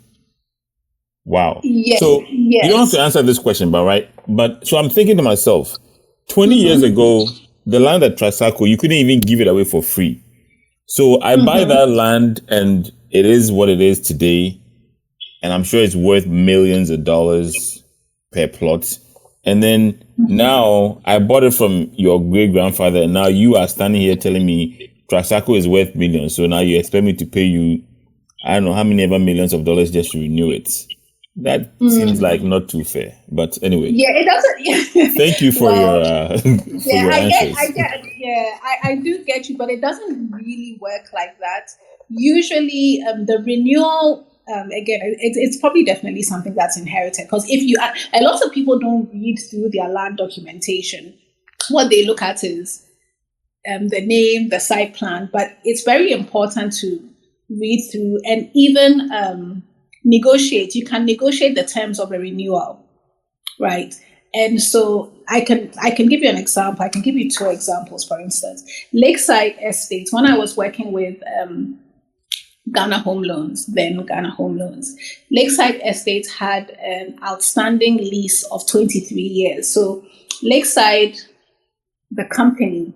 Wow. Yes. So yes. You don't have to answer this question, but so I'm thinking to myself, 20 years ago, the land at Trasaco, you couldn't even give it away for free. So I buy that land and it is what it is today. And I'm sure it's worth millions of dollars per plot. And then now I bought it from your great grandfather. And now you are standing here telling me Trasaco is worth millions. So now you expect me to pay you, I don't know how many ever millions of dollars just to renew it. That seems like not too fair. But anyway. Yeah, it doesn't. Thank you for your answers. I do get you, but it doesn't really work like that. Usually, the renewal, again, it's probably definitely something that's inherited, because a lot of people don't read through their land documentation. What they look at is the name, the site plan, but it's very important to read through and even negotiate. You can negotiate the terms of a renewal, right? And so I can give you an example. I can give you 2 examples, for instance. Lakeside Estates, when I was working with Ghana Home Loans, Lakeside Estates had an outstanding lease of 23 years. So Lakeside, the company,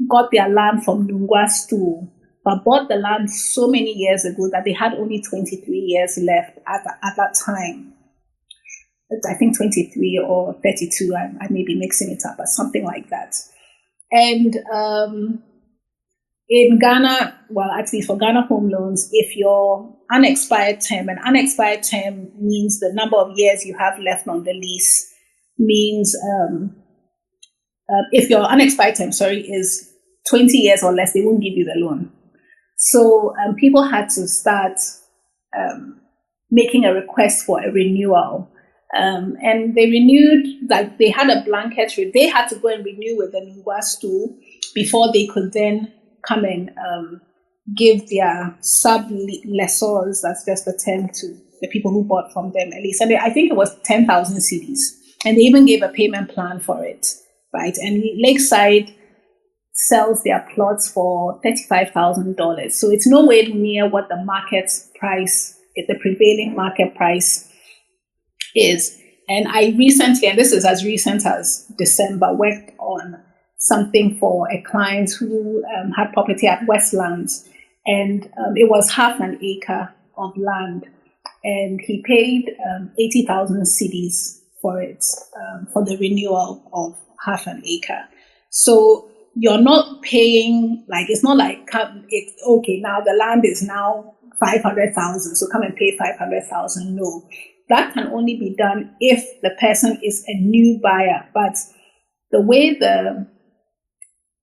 got their land from Lungwa Stool, but bought the land so many years ago that they had only 23 years left at that time. I think 23 or 32, I may be mixing it up, but something like that. And in Ghana, well, at least for Ghana home loans, if your unexpired term, and unexpired term means the number of years you have left on the lease, means if your unexpired term, is 20 years or less, they won't give you the loan. So people had to start making a request for a renewal. And they renewed, like they had a blanket, they had to go and renew with the Mingwastu before they could then come and give their sub-lessors, that's just the term, to the people who bought from them at least. And I think it was 10,000 cedis. And they even gave a payment plan for it, right? And Lakeside sells their plots for $35,000. So it's nowhere near what the market price, the prevailing market price is. And I recently, and this is as recent as December, worked on something for a client who had property at Westlands, and it was half an acre of land, and he paid 80,000 cedis for it, for the renewal of half an acre. So you're not paying, like, it's not like, it's okay, now the land is now 500,000, so come and pay 500,000. No, that can only be done if the person is a new buyer. But the way the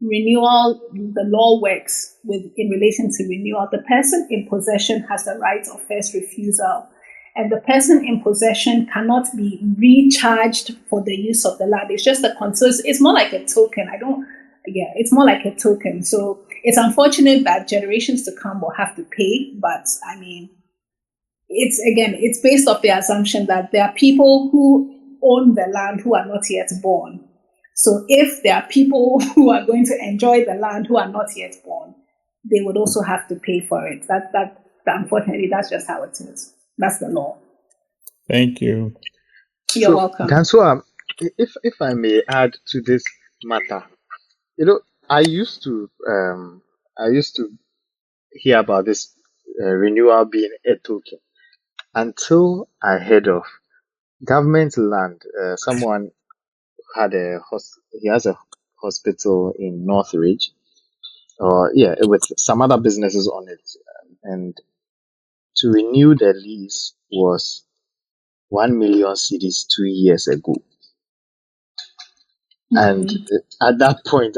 renewal, the law works in relation to renewal, the person in possession has the right of first refusal, and the person in possession cannot be recharged for the use of the land. It's just a so it's more like a token. It's more like a token. So it's unfortunate that generations to come will have to pay, but I mean, it's based off the assumption that there are people who own the land who are not yet born. So if there are people who are going to enjoy the land who are not yet born, they would also have to pay for it. That unfortunately, that's just how it is. That's the law. Thank you. You're welcome. Dansoa, if I may add to this matter, I used to hear about this renewal being a token until I heard of government land. Someone had he has a hospital in Northridge, with some other businesses on it, and to renew the lease was 1 million cedis 2 years ago. And at that point,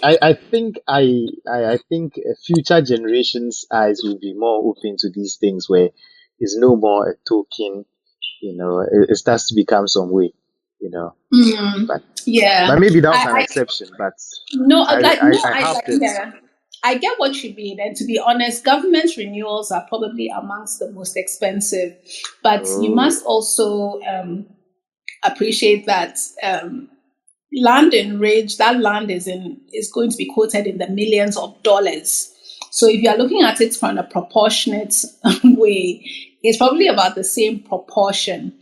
I think future generations' eyes will be more open to these things, where it's no more a token. It starts to become some way. But maybe that was an exception. But no, I I get what you mean, and to be honest, government renewals are probably amongst the most expensive. But you must also appreciate that land in Ridge, that land is going to be quoted in the millions of dollars. So if you are looking at it from a proportionate way, it's probably about the same proportion.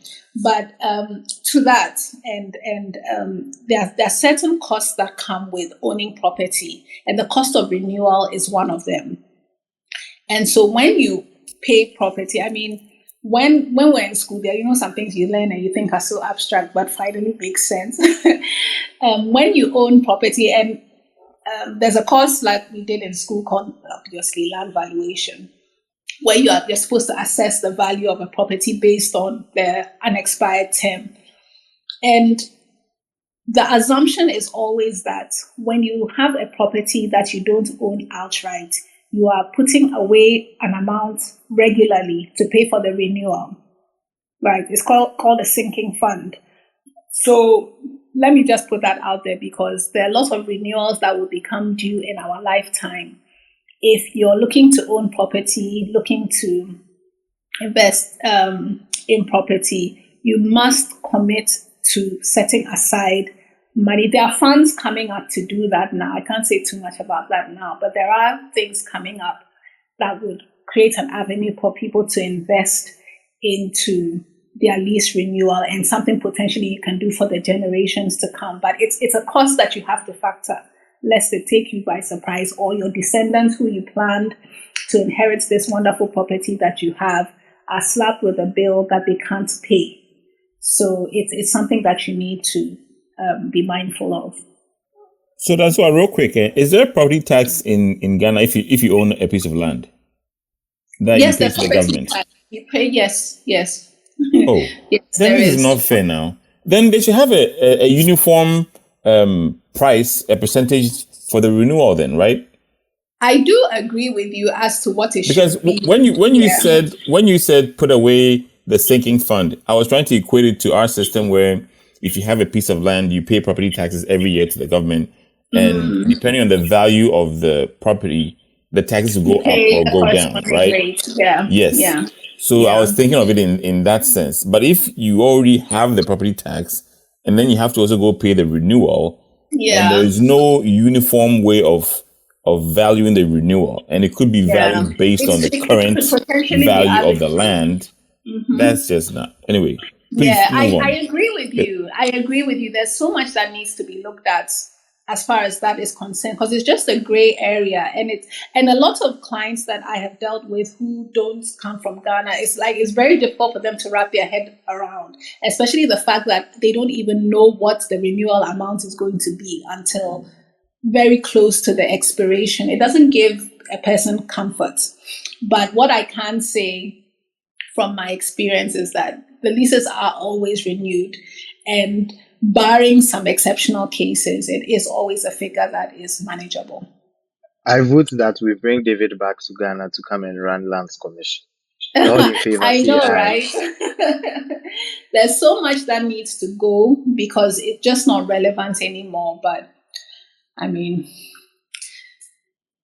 But to that, and there are certain costs that come with owning property, and the cost of renewal is one of them. And so when you pay property, I mean, when we're in school, there are some things you learn and you think are so abstract, but finally make sense. When you own property, and there's a course like we did in school called, obviously, land valuation, where you're supposed to assess the value of a property based on the unexpired term. And the assumption is always that when you have a property that you don't own outright, you are putting away an amount regularly to pay for the renewal, right? It's called a sinking fund. So let me just put that out there, because there are lots of renewals that will become due in our lifetime. If you're looking to own property, looking to invest in property, you must commit to setting aside money. There are funds coming up to do that now. I can't say too much about that now, but there are things coming up that would create an avenue for people to invest into their lease renewal, and something potentially you can do for the generations to come. But it's a cost that you have to factor, lest it take you by surprise, or your descendants who you planned to inherit this wonderful property that you have are slapped with a bill that they can't pay. So it's something that you need to be mindful of. So that's why, real quick, is there a property tax in Ghana if you own a piece of land that Yes, you the pay to the property government? tax you pay. Yes, yes, Oh, yes. then There this is is. not fair now. Then they should have a uniform price, a percentage for the renewal then, right? I do agree with you as to what it Because should be. Yeah. when you said put away the sinking fund, I was trying to equate it to our system where if you have a piece of land, you pay property taxes every year to the government, and depending on the value of the property, the taxes will You go up pay or a go down, corresponding right? rate. Yeah, Yes. yeah, So I was yeah, thinking of it in that sense. But if you already have the property tax and then you have to also go pay the renewal, and there yeah, is no uniform way of valuing the renewal, and it could be yeah. valued based on the It could current potentially be value of the arbitrary. land, that's just not. Anyway, please Yeah, move I on. agree with you. I agree with you. There's so much that needs to be looked at as far as that is concerned, because it's just a gray area, and a lot of clients that I have dealt with who don't come from Ghana, it's very difficult for them to wrap their head around, especially the fact that they don't even know what the renewal amount is going to be until very close to the expiration. It doesn't give a person comfort. But what I can say from my experience is that the leases are always renewed, and barring some exceptional cases, it is always a figure that is manageable. I vote that we bring David back to Ghana to come and run Lands Commission. All in favor, I say know, aye. right? There's so much that needs to go because it's just not relevant anymore. But I mean,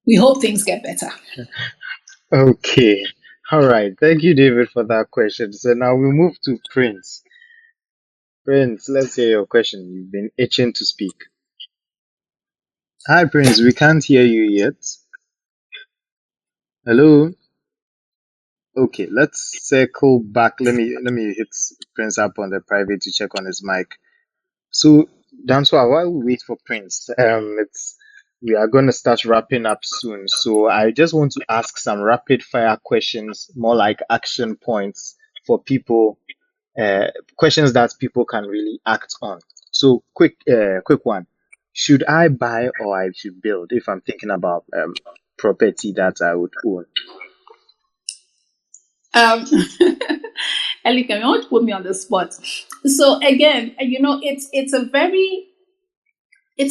we hope things get better. Okay. All right. Thank you, David, for that question. So now we move to Prince. Prince, let's hear your question. You've been itching to speak. Hi, Prince. We can't hear you yet. Hello. Okay, let's circle back. Let me hit Prince up on the private to check on his mic. So, Danswa, while we wait for Prince, it's we are going to start wrapping up soon. So, I just want to ask some rapid fire questions, more like action points for people, uh, questions that people can really act on. So, quick one: should I buy or I should build if I'm thinking about property that I would own? Um, Elika, you want to put me on the spot. So again, it's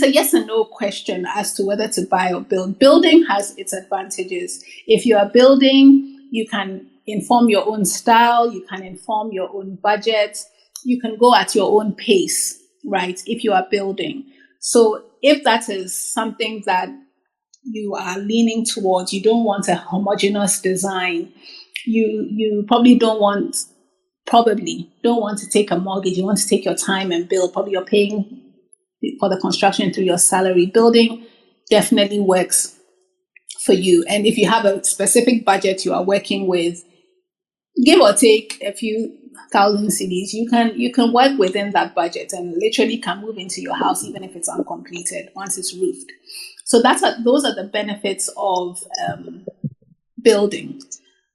a yes and no question as to whether to buy or build. Building has its advantages. If you are building, you can inform your own style, you can inform your own budget, you can go at your own pace, right? If you are building. So if that is something that you are leaning towards, you don't want a homogeneous design, you probably don't want to take a mortgage, you want to take your time and build, probably you're paying for the construction through your salary. Building definitely works for you. And if you have a specific budget you are working with, give or take a few thousand cedis, you can work within that budget and literally can move into your house even if it's uncompleted once it's roofed. So those are the benefits of building.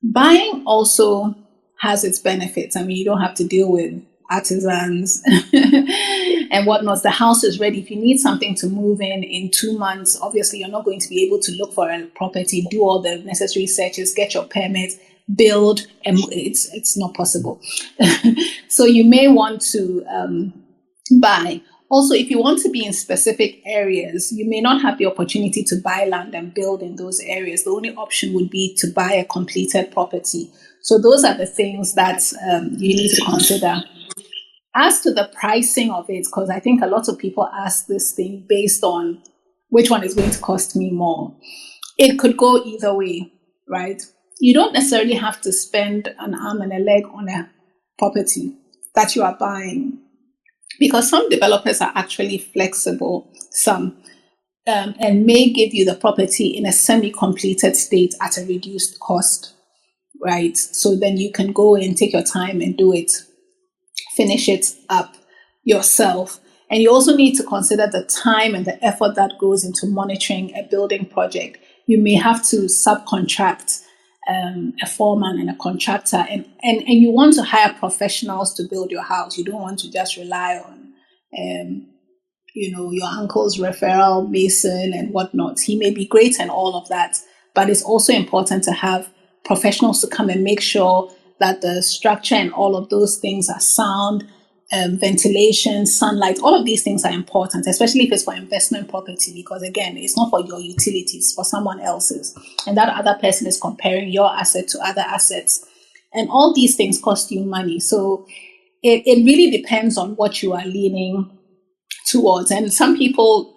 Buying also has its benefits. I mean, you don't have to deal with artisans and whatnot. The house is ready. If you need something to move in 2 months, obviously you're not going to be able to look for a property, do all the necessary searches, get your permit, build, and it's not possible. So you may want to buy. Also, if you want to be in specific areas, you may not have the opportunity to buy land and build in those areas. The only option would be to buy a completed property. So those are the things that you need to consider. As to the pricing of it, because I think a lot of people ask this thing based on which one is going to cost me more. It could go either way, right? You don't necessarily have to spend an arm and a leg on a property that you are buying, because some developers are actually flexible, and may give you the property in a semi-completed state at a reduced cost, right? So then you can go and take your time and do it, finish it up yourself. And you also need to consider the time and the effort that goes into monitoring a building project. You may have to subcontract a foreman and a contractor, and you want to hire professionals to build your house. You don't want to just rely on your uncle's referral mason and whatnot. He may be great and all of that, but it's also important to have professionals to come and make sure that the structure and all of those things are sound. Ventilation, sunlight, all of these things are important, especially if it's for investment property, because again, it's not for your utilities, for someone else's. And that other person is comparing your asset to other assets. And all these things cost you money. So it really depends on what you are leaning towards. And some people,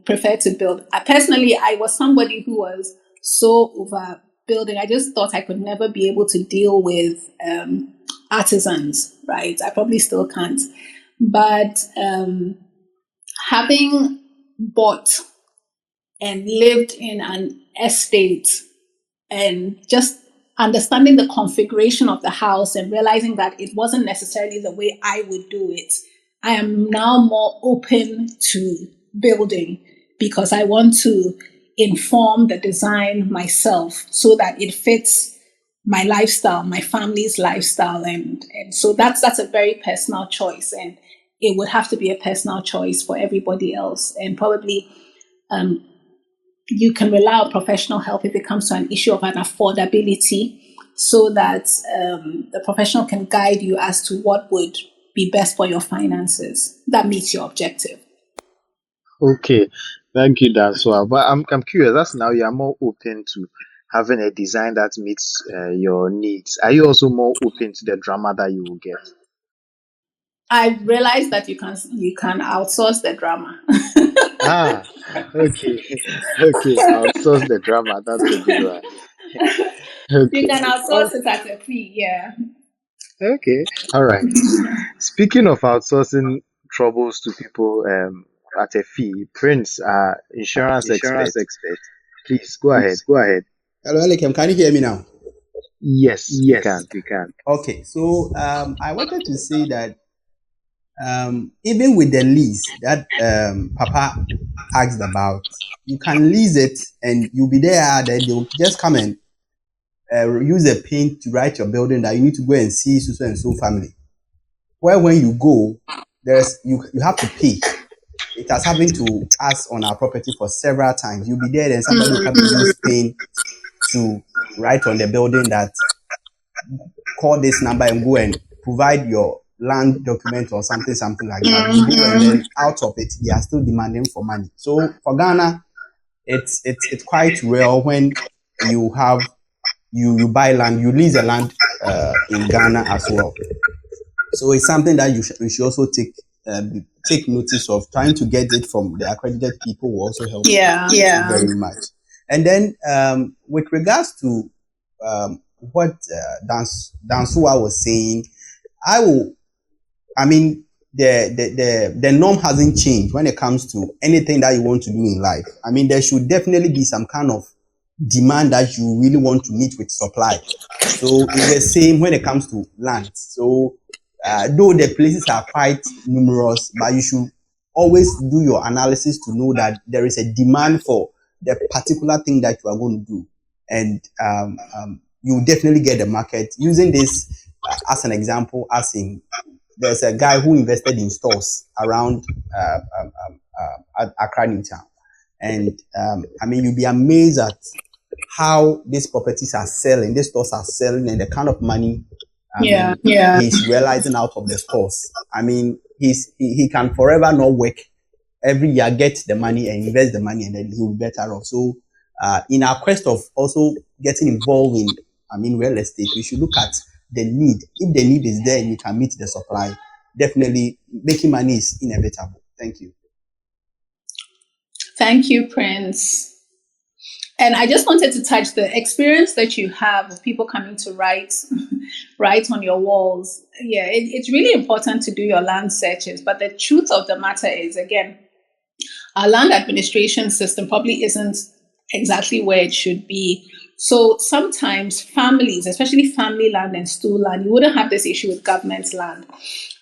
prefer to build. Personally, I was somebody who was so over building. I just thought I could never be able to deal with artisans, right? I probably still can't. But having bought and lived in an estate and just understanding the configuration of the house and realizing that it wasn't necessarily the way I would do it, I am now more open to building because I want to inform the design myself so that it fits my lifestyle, my family's lifestyle. And so that's a very personal choice. And it would have to be a personal choice for everybody else. And probably you can rely on professional help if it comes to an issue of an affordability so that the professional can guide you as to what would be best for your finances that meets your objective. Okay, thank you, Danswa. But I'm curious. That's now you are more open to having a design that meets your needs. Are you also more open to the drama that you will get? I realized that you can outsource the drama. Ah, okay, okay. Outsource the drama. That's a good one. You Okay. can outsource it at a fee, yeah. Okay. All right. Speaking of outsourcing troubles to people at a fee, Prince, insurance expert, please go ahead. Hello, Elikem, can you hear me now? Yes, we can. Okay, so I wanted to say that even with the lease that Papa asked about, you can lease it and you'll be there. Then they'll just come and use a paint to write your building that you need to go and see so and so family. Where when you go, you have to pay. It has happened to us on our property for several times. You'll be there and somebody will come and use paint to write on the building that call this number and go and provide your land document or something like that. You go and then out of it, they are still demanding for money. So for Ghana, it's quite rare when you have you buy land, you lease a land in Ghana as well. So it's something that you should also take notice of. Trying to get it from the accredited people will also help very much. And then with regards to what Dansua was saying, the norm hasn't changed when it comes to anything that you want to do in life. There should definitely be some kind of demand that you really want to meet with supply. So it's the same when it comes to land. So though the places are quite numerous, but you should always do your analysis to know that there is a demand for the particular thing that you are going to do. And you definitely get the market. Using this as an example, there's a guy who invested in stores around Accra, Newtown. And you'll be amazed at how these properties are selling, these stores are selling, and the kind of money he's realizing out of the stores. He can forever not work. Every year get the money and invest the money, and then he will be better off. So in our quest of also getting involved in real estate, we should look at the need. If the need is there and you can meet the supply, definitely making money is inevitable. Thank you. Thank you, Prince. And I just wanted to touch the experience that you have of people coming to write on your walls. Yeah, it's really important to do your land searches. But the truth of the matter is, again, our land administration system probably isn't exactly where it should be. So sometimes families, especially family land and stool land, you wouldn't have this issue with government land.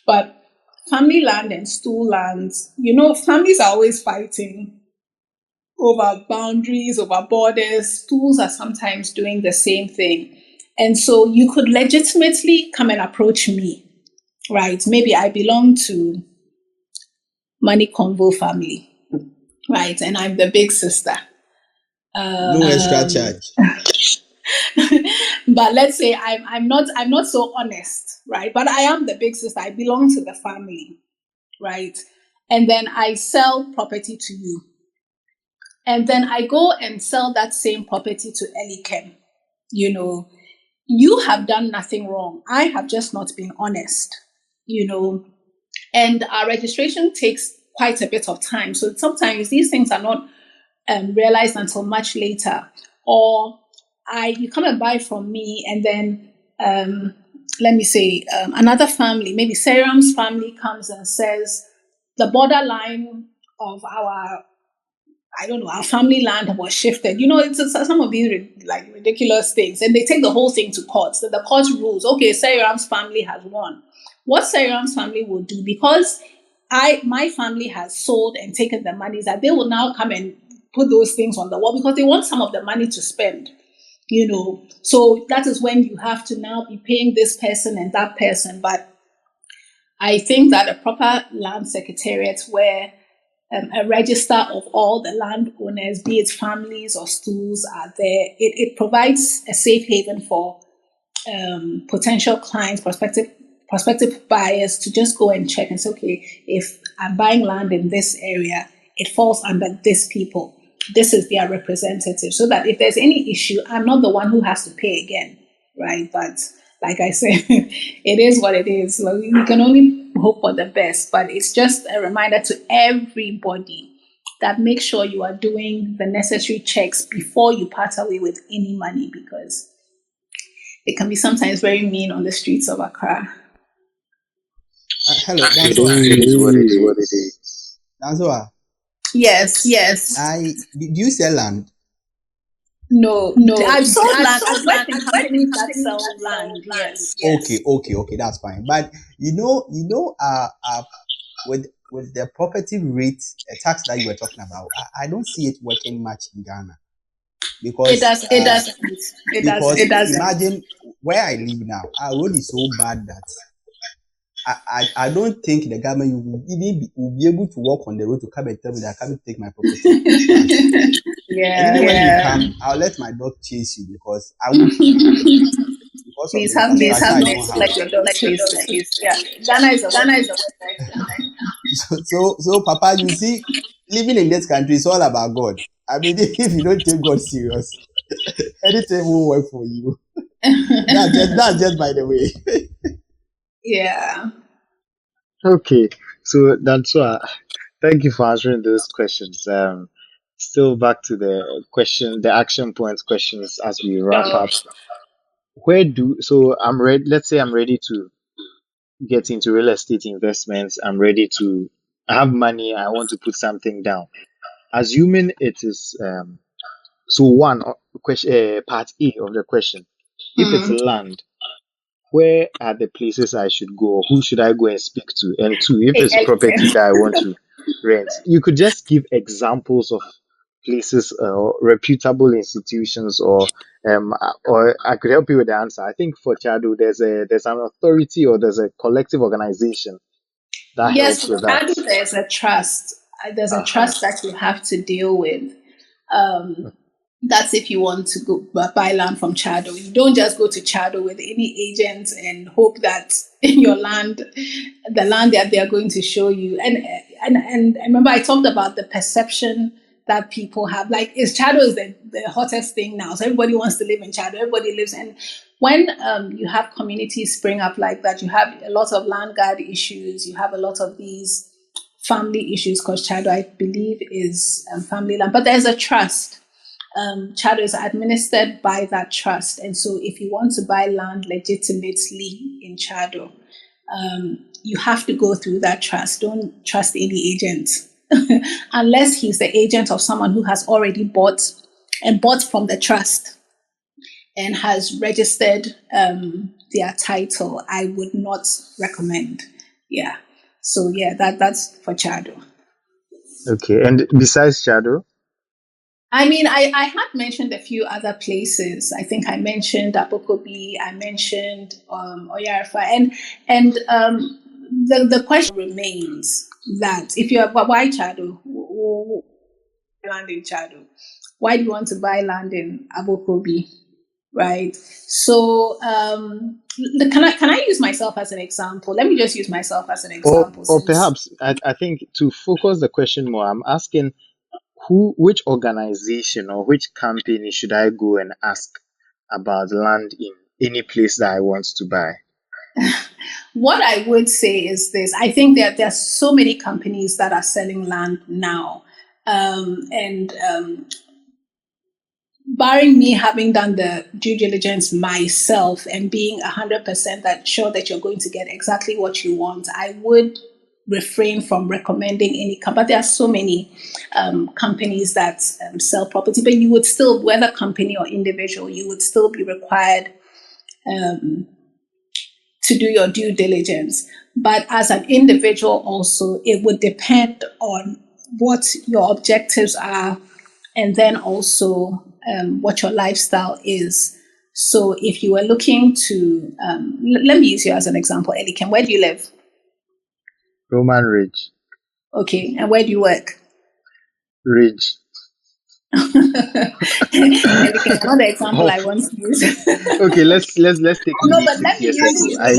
But family land and stool lands, families are always fighting over boundaries, over borders. Stools are sometimes doing the same thing. And so you could legitimately come and approach me, right? Maybe I belong to money convo family, right? And I'm the big sister. No extra charge. But let's say I'm not so honest, right? But I am the big sister. I belong to the family, right? And then I sell property to you. And then I go and sell that same property to Elikem. You know, you have done nothing wrong. I have just not been honest, you know. And our registration takes quite a bit of time. So sometimes these things are not realized until much later. Or you come and buy from me, and then let me say another family, maybe Seram's family, comes and says the borderline of our family land was shifted. You know, it's some of these like ridiculous things, and they take the whole thing to court. So the court rules, okay, Seram's family has won. What Seram's family will do, because my family has sold and taken the money, is that they will now come and put those things on the wall because they want some of the money to spend. You know, so that is when you have to now be paying this person and that person. But I think that a proper land secretariat where a register of all the landowners, be it families or schools, are there, it provides a safe haven for potential clients, prospective buyers to just go and check and say, okay, if I'm buying land in this area, it falls under this people. This is their representative, so that if there's any issue, I'm not the one who has to pay again, right? But like I said, it is what it is. So we can only hope for the best, but it's just a reminder to everybody that make sure you are doing the necessary checks before you part away with any money, because it can be sometimes very mean on the streets of Accra. Hello, It is what it is. Dansoa. Yes. Do you sell land? No. I've sold land. I've worked in companies that sell land. Yes. Okay, that's fine. But with the property rate tax that you were talking about, I don't see it working much in Ghana, because It does. Imagine where I live now. Our road is so bad that I don't think the government will be able to walk on the road to come and tell me that I can't take my property. And even when you come, I'll let my dog chase you, because I won't. Because Please of have the next infrastructure I next don't let have. your dog chase you. Yeah. Ghana is a So, Papa, you see, living in this country is all about God. I mean, if you don't take God serious, anything will work for you. That's just by the way. Yeah. Okay, so that's why. Thank you for answering those questions. Still back to the action points questions as we wrap up. I'm ready? Let's say I'm ready to get into real estate investments. I have money. I want to put something down. Assuming it is question, part A of the question. If it's land, where are the places I should go? Who should I go and speak to? And two, if it's property that I want to rent, you could just give examples of places or reputable institutions, or I could help you with the answer. I think for Chadu, there's an authority or there's a collective organization that Yes, helps for with that. Chadu, there's a trust. There's a trust that you have to deal with. That's if you want to go buy land from Chado. You don't just go to Chado with any agent and hope that your land, the land that they are going to show you. And remember, I talked about the perception that people have. Like, Chado is the hottest thing now. So everybody wants to live in Chado. Everybody lives. And when you have communities spring up like that, you have a lot of land guard issues. You have a lot of these family issues, because Chado, I believe, is family land. But there's a trust. Chado is administered by that trust. And so if you want to buy land legitimately in Chado, you have to go through that trust. Don't trust any agent unless he's the agent of someone who has already bought from the trust and has registered their title. I would not recommend. Yeah. So yeah, that's for Chado. Okay, and besides Chado? I mean, I had mentioned a few other places. I think I mentioned Apokobi, I mentioned Oyarifa, and the question remains that if you're why Chado, land in Chado, why do you want to buy land in Abokobi, right? So can I use myself as an example? Let me just use myself as an example. Or perhaps I think to focus the question more, I'm asking which organization or which company should I go and ask about land in any place that I want to buy? What I would say is this: I think that there are so many companies that are selling land now, and barring me having done the due diligence myself and being 100% sure that you're going to get exactly what you want, I would refrain from recommending any company. But there are so many companies that sell property, but you would still, whether company or individual, you would still be required to do your due diligence. But as an individual also, it would depend on what your objectives are, and then also what your lifestyle is. So if you were looking to, let me use you as an example, Elikem, where do you live? Roman Ridge. Okay, and where do you work? Ridge. Elikem, another example I want to use. Okay, let's take No, me but let 6 me years use ago. you. I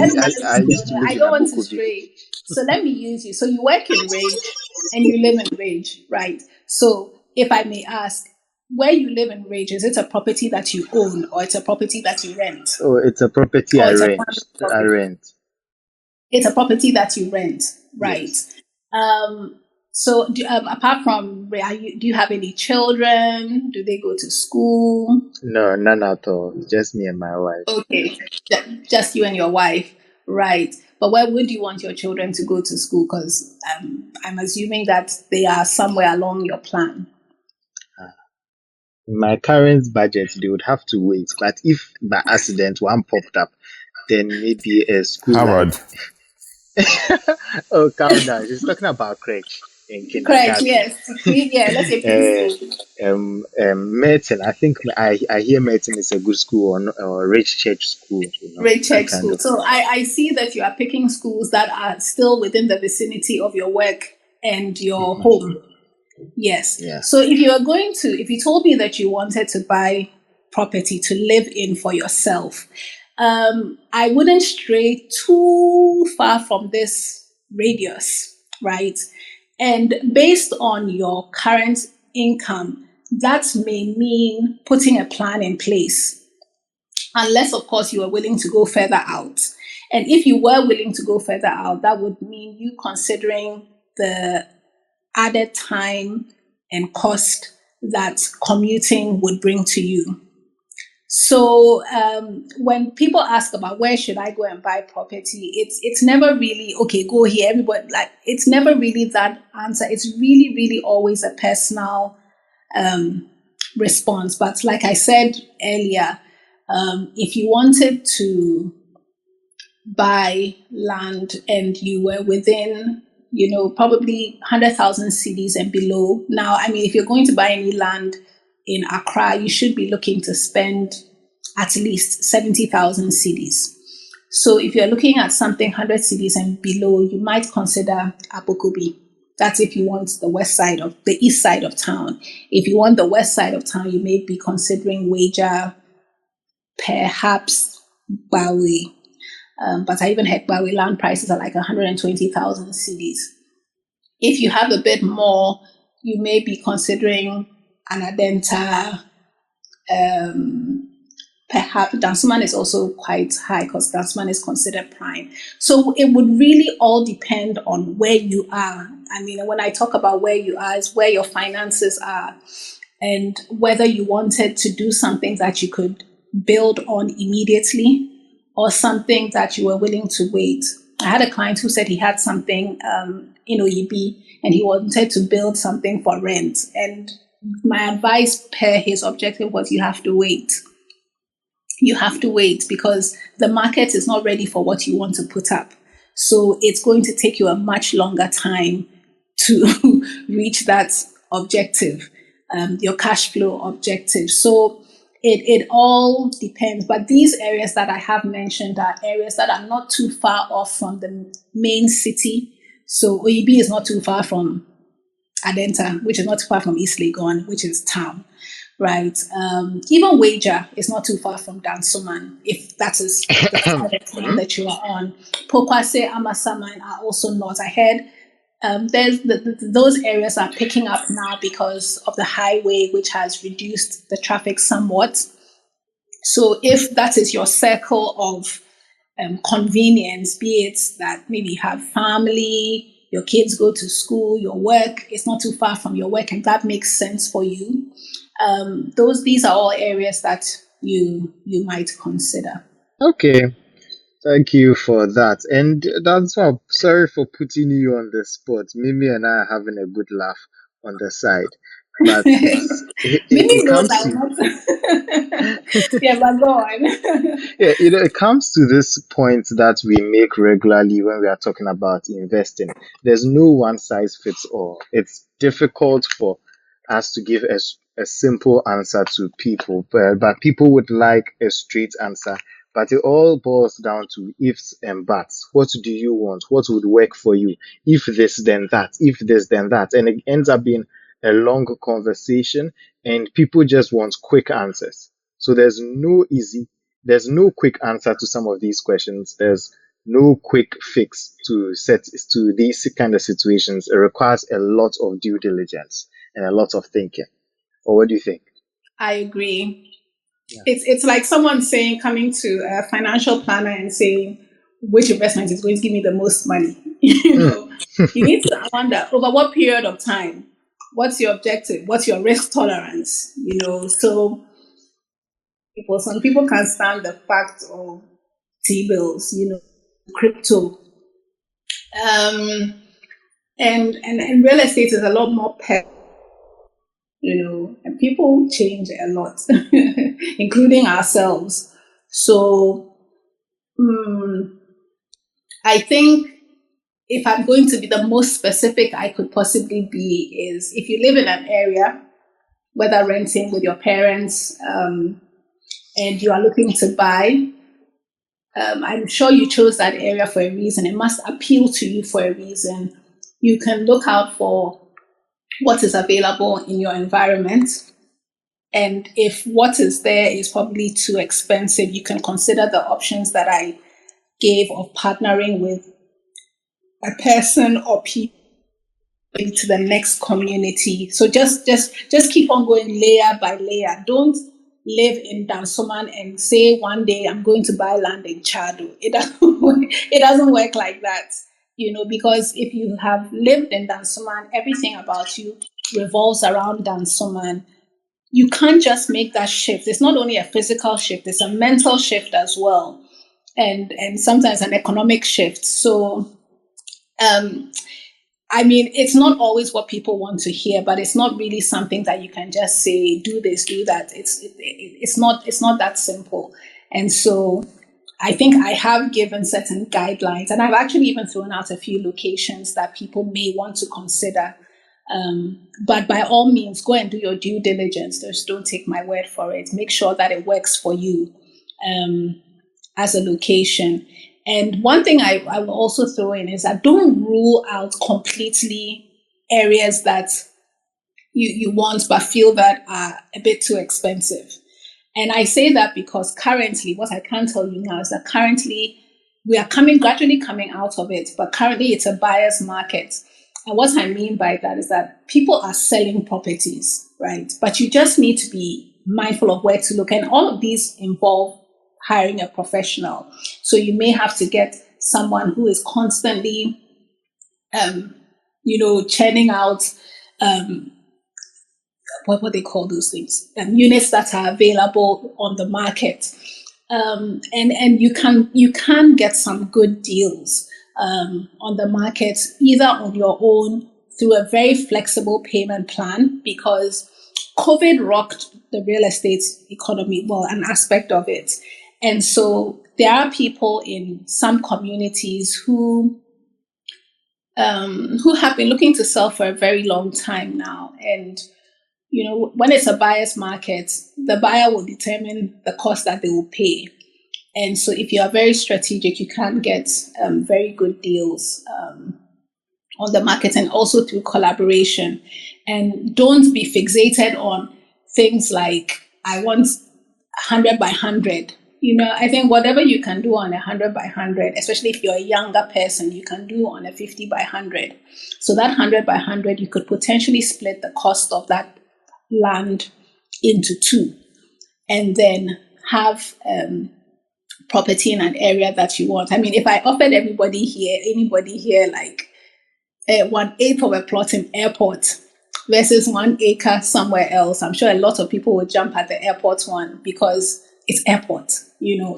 used to live I in don't want to Abokobi. stray. So let me use you. So you work in Rage and you live in Rage, right? So if I may ask, where you live in Rage, is it a property that you own or it's a property that you rent? Oh, it's a property Or I it's a rent. private I property? rent. It's a property that you rent, right? Yes. So apart from, do you have any children? Do they go to school? No, none at all. Just me and my wife. Okay, just you and your wife, right? But where would you want your children to go to school? Because I'm assuming that they are somewhere along your plan. In my current budget, they would have to wait. But if by accident one popped up, then maybe a school Harvard. Oh, calm down. She's talking about crèche in Correct. kindergarten. Yes. Yeah. Let's say preschool. Merton. I think I hear Merton is a good school or Rich Church school. Great That church kind school. of. So I see that you are picking schools that are still within the vicinity of your work and your home. Yes. Yeah. So if you told me that you wanted to buy property to live in for yourself, I wouldn't stray too far from this radius, right? And based on your current income, that may mean putting a plan in place, unless, of course, you are willing to go further out. And if you were willing to go further out, that would mean you considering the added time and cost that commuting would bring to you. So when people ask about where should I go and buy property, it's never really, okay, go here. Everybody, like, it's never really that answer. It's really, really always a personal response. But like I said earlier, if you wanted to buy land and you were within, probably 100,000 cedis and below. Now, I mean, if you're going to buy any land in Accra, you should be looking to spend at least 70,000 cedis. So if you're looking at something 100 cedis and below, you might consider Abokobi. That's if you want the east side of town. If you want the west side of town, you may be considering Wager, perhaps Bawi. But I even heard Bawi land prices are like 120,000 cedis. If you have a bit more, you may be considering Anadenta. Perhaps Dansuman is also quite high because Dansuman is considered prime. So it would really all depend on where you are. I mean, when I talk about where you are, it's where your finances are and whether you wanted to do something that you could build on immediately or something that you were willing to wait. I had a client who said he had something in OEB and he wanted to build something for rent. And my advice per his objective was you have to wait. You have to wait because the market is not ready for what you want to put up. So it's going to take you a much longer time to reach that objective, your cash flow objective. So it all depends. But these areas that I have mentioned are areas that are not too far off from the main city. So Oyibi is not too far from Adenta, which is not too far from East Legon, which is town, right? Even Wager is not too far from Dansoman, if that is the side of town that you are on. Pokwase, Amasaman are also not ahead. Those areas are picking up now because of the highway, which has reduced the traffic somewhat. So if that is your circle of convenience, be it that maybe you have family, your kids go to school, your work is not too far from your work, and that makes sense for you. These are all areas that you might consider. Okay, thank you for that. And that's why, sorry for putting you on the spot. Mimi and I are having a good laugh on the side. But Mimi it knows comes I will to not. Yeah, but go on. yeah, it comes to this point that we make regularly when we are talking about investing. There's no one size fits all. It's difficult for us to give a simple answer to people, but people would like a straight answer. But it all boils down to ifs and buts. What do you want? What would work for you? If this, then that. If this, then that. And it ends up being a long conversation, and people just want quick answers. So there's no quick answer to some of these questions. There's no quick fix to these kind of situations. It requires a lot of due diligence and a lot of thinking. Or what do you think? I agree. Yeah. It's like someone coming to a financial planner and saying which investment is going to give me the most money. You know, you need to wonder over what period of time, what's your objective, what's your risk tolerance. You know, so some people can't stand the fact of T-bills, you know, crypto, and real estate is a lot more you know, and people change a lot, including ourselves. So I think if I'm going to be the most specific I could possibly be is if you live in an area, whether renting with your parents, and you are looking to buy, I'm sure you chose that area for a reason. It must appeal to you for a reason. You can look out for what is available in your environment. And if what is there is probably too expensive, you can consider the options that I gave of partnering with a person or people into the next community. So just keep on going layer by layer. Don't live in Dansoman and say one day I'm going to buy land in Chado. It doesn't work like that. You know, because if you have lived in Dansoman, everything about you revolves around Dansoman. You can't just make that shift. It's not only a physical shift, it's a mental shift as well. And sometimes an economic shift. So I mean, it's not always what people want to hear, but it's not really something that you can just say, do this, do that. It's not that simple. And so I think I have given certain guidelines, and I've actually even thrown out a few locations that people may want to consider. But by all means, go and do your due diligence. Just don't take my word for it. Make sure that it works for you as a location. And one thing I will also throw in is that don't rule out completely areas that you want but feel that are a bit too expensive. And I say that because currently, what I can tell you now is that currently we are gradually coming out of it, but currently it's a buyer's market. And what I mean by that is that people are selling properties, right? But you just need to be mindful of where to look. And all of these involve hiring a professional. So you may have to get someone who is constantly, churning out, what they call those things, units that are available on the market. And you can get some good deals on the market, either on your own through a very flexible payment plan, because COVID rocked the real estate economy, well, an aspect of it. And so there are people in some communities who have been looking to sell for a very long time now. And, when it's a buyer's market, the buyer will determine the cost that they will pay. And so if you are very strategic, you can get very good deals on the market, and also through collaboration. And don't be fixated on things like, I want 100 by 100. I think whatever you can do on 100 by 100, especially if you're a younger person, you can do on a 50 by 100. So that 100 by 100, you could potentially split the cost of that land into two, and then have property in an area that you want. I mean, if I offered anybody here, like 1/8 of a plot in airport versus 1 acre somewhere else, I'm sure a lot of people would jump at the airport one because it's airport,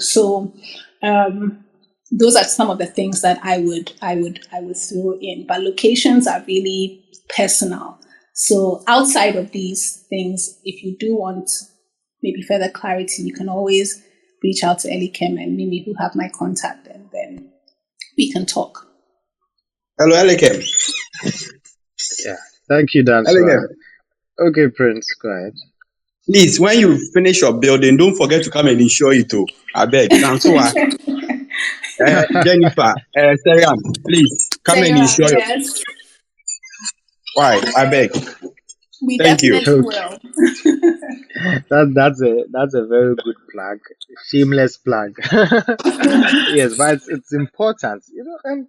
So those are some of the things that I would throw in. But locations are really personal. So outside of these things, if you do want maybe further clarity, you can always reach out to Elikem and Mimi, who have my contact, and then we can talk. Hello, Elikem. Yeah. Thank you, Dan. Elikem, Okay, Prince, go ahead. please, when you finish your building, don't forget to come and insure it too. I beg. Dansoa, Jennifer, Seriam, please come and Sarah, insure your. yes, Why? I beg. we Thank you. definitely will. That's a very good plug, shameless plug. Yes, but it's important, and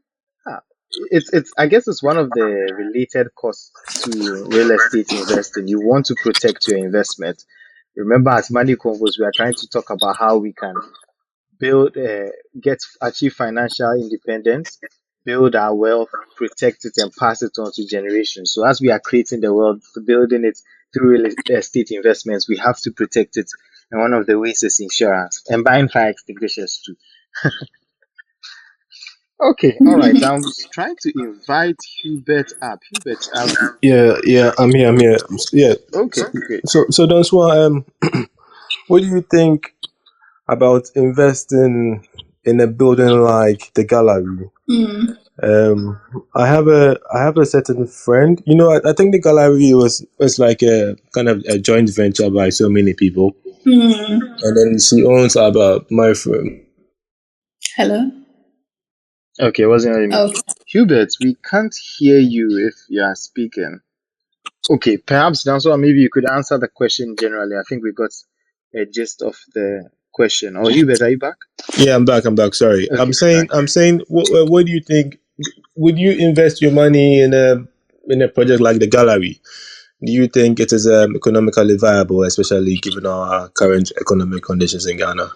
it's I guess it's one of the related costs to real estate investing. You want to protect your investment. Remember, at Money Convos, we are trying to talk about how we can achieve financial independence, build our wealth, protect it, and pass it on to generations. So as we are creating the wealth, building it through real estate investments, we have to protect it. And one of the ways is insurance and buying fire extinguishers too. Okay, all right. I'm trying to invite Hubert up. Hubert, Yeah, I'm here. Yeah. okay, great. So Danswa, what do you think about investing in a building like the gallery? I have a certain friend. I think the gallery was like a kind of a joint venture by so many people, and then she owns about my firm. Hello. Okay, wasn't hearing me. Oh, Hubert, we can't hear you if you are speaking. Okay, perhaps Danso, maybe you could answer the question generally. I think we got a gist of the question. Or Hubert, are you back? Yeah, I'm back. Sorry. Okay, I'm saying, what do you think? Would you invest your money in a project like the gallery? Do you think it is economically viable, especially given our current economic conditions in Ghana?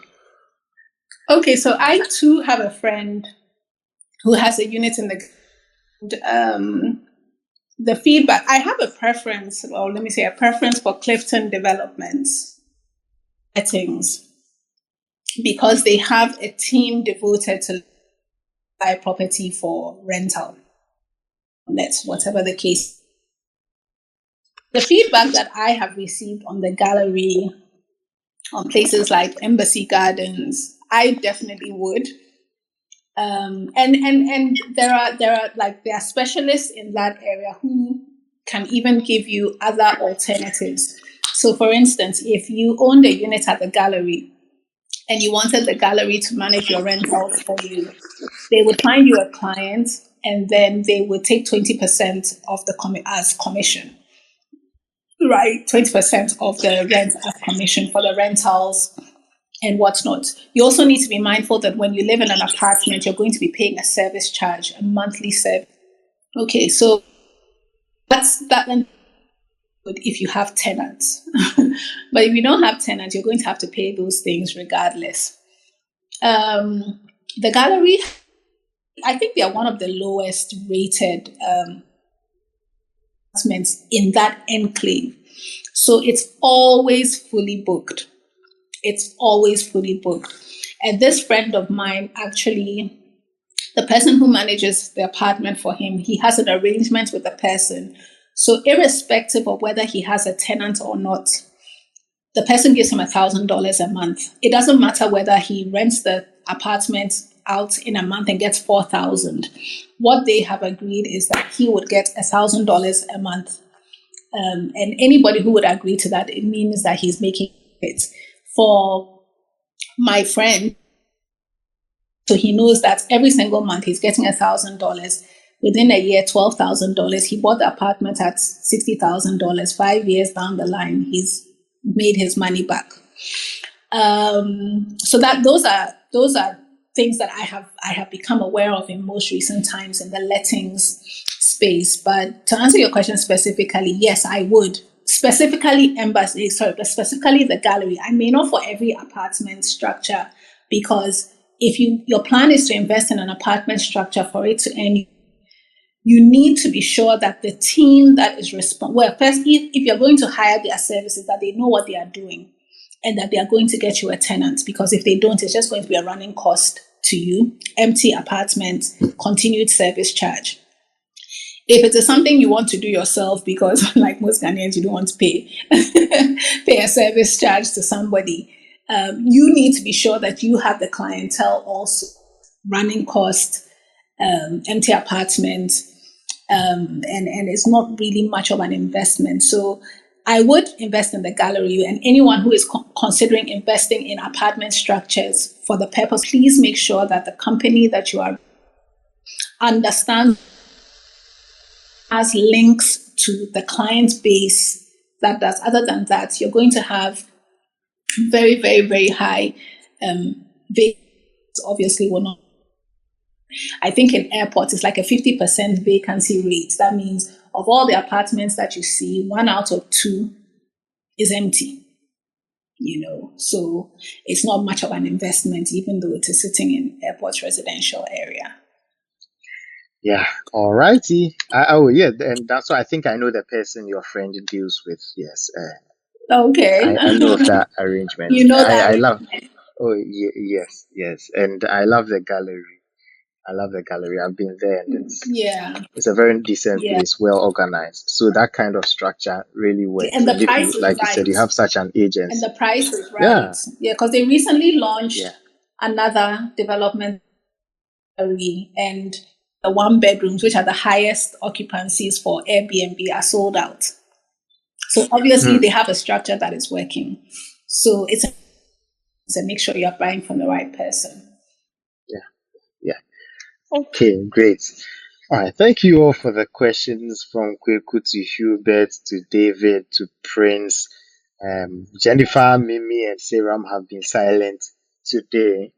okay. So I too have a friend who has a unit in the feedback. I have a preference, or let me say a preference for Clifton Developments settings, because they have a team devoted to buy property for rental. Let's whatever the case. The feedback that I have received on the gallery, on places like Embassy Gardens, I definitely would. And there are specialists in that area who can even give you other alternatives. So, for instance, if you owned a unit at the gallery and you wanted the gallery to manage your rentals for you, they would find you a client, and then they would take 20% of the as commission. Right, 20% of the rent as commission for the rentals and whatnot. You also need to be mindful that when you live in an apartment, you're going to be paying a service charge, a monthly service. Okay, so that's that. If you have tenants, but if you don't have tenants, you're going to have to pay those things regardless. The gallery, I think they are one of the lowest rated apartments in that enclave. So it's always fully booked. It's always fully booked. And this friend of mine, actually, the person who manages the apartment for him, he has an arrangement with the person. So irrespective of whether he has a tenant or not, the person gives him $1,000 a month. It doesn't matter whether he rents the apartment out in a month and gets $4,000. What they have agreed is that he would get $1,000 a month And anybody who would agree to that, it means that he's making it. For my friend, so he knows that every single month he's getting $1,000. Within a year, $12,000. He bought the apartment at $60,000. 5 years down the line, he's made his money back. So that those are things that I have become aware of in most recent times in the lettings space. But to answer your question specifically, yes, I would. Specifically the gallery. I may not for every apartment structure, because if your plan is to invest in an apartment structure for it to earn, you need to be sure that the team that is responsible, well, first, if you're going to hire their services, that they know what they are doing and that they are going to get you a tenant. Because if they don't, it's just going to be a running cost to you. Empty apartment, continued service charge. If it is something you want to do yourself, because like most Ghanaians, you don't want to pay a service charge to somebody, you need to be sure that you have the clientele also, running cost, empty apartment, and it's not really much of an investment. So I would invest in the gallery, and anyone who is considering investing in apartment structures for the purpose, please make sure that the company that you are understands, has links to the client base that does. Other than that, you're going to have very, very, very high vacancies. Obviously, will not. I think in airports, it's like a 50% vacancy rate. That means of all the apartments that you see, 1 out of 2 is empty. So it's not much of an investment, even though it is sitting in airport residential area. Yeah. All righty. And that's why I think I know the person your friend deals with. Yes. Okay. I know of that arrangement. You know that. I love. Oh, yes. And I love the gallery. I've been there, and it's a very decent place, well organized. So that kind of structure really works. And the price is like right. you said, you have such an agency. And the price is right. Yeah, because they recently launched another development, and the 1-bedrooms, which are the highest occupancies for Airbnb, are sold out. So obviously they have a structure that is working. So it's a make sure you're buying from the right person. Yeah. Okay, great. All right. Thank you all for the questions, from Kweku to Hubert to David to Prince. Jennifer, Mimi, and Seram have been silent today.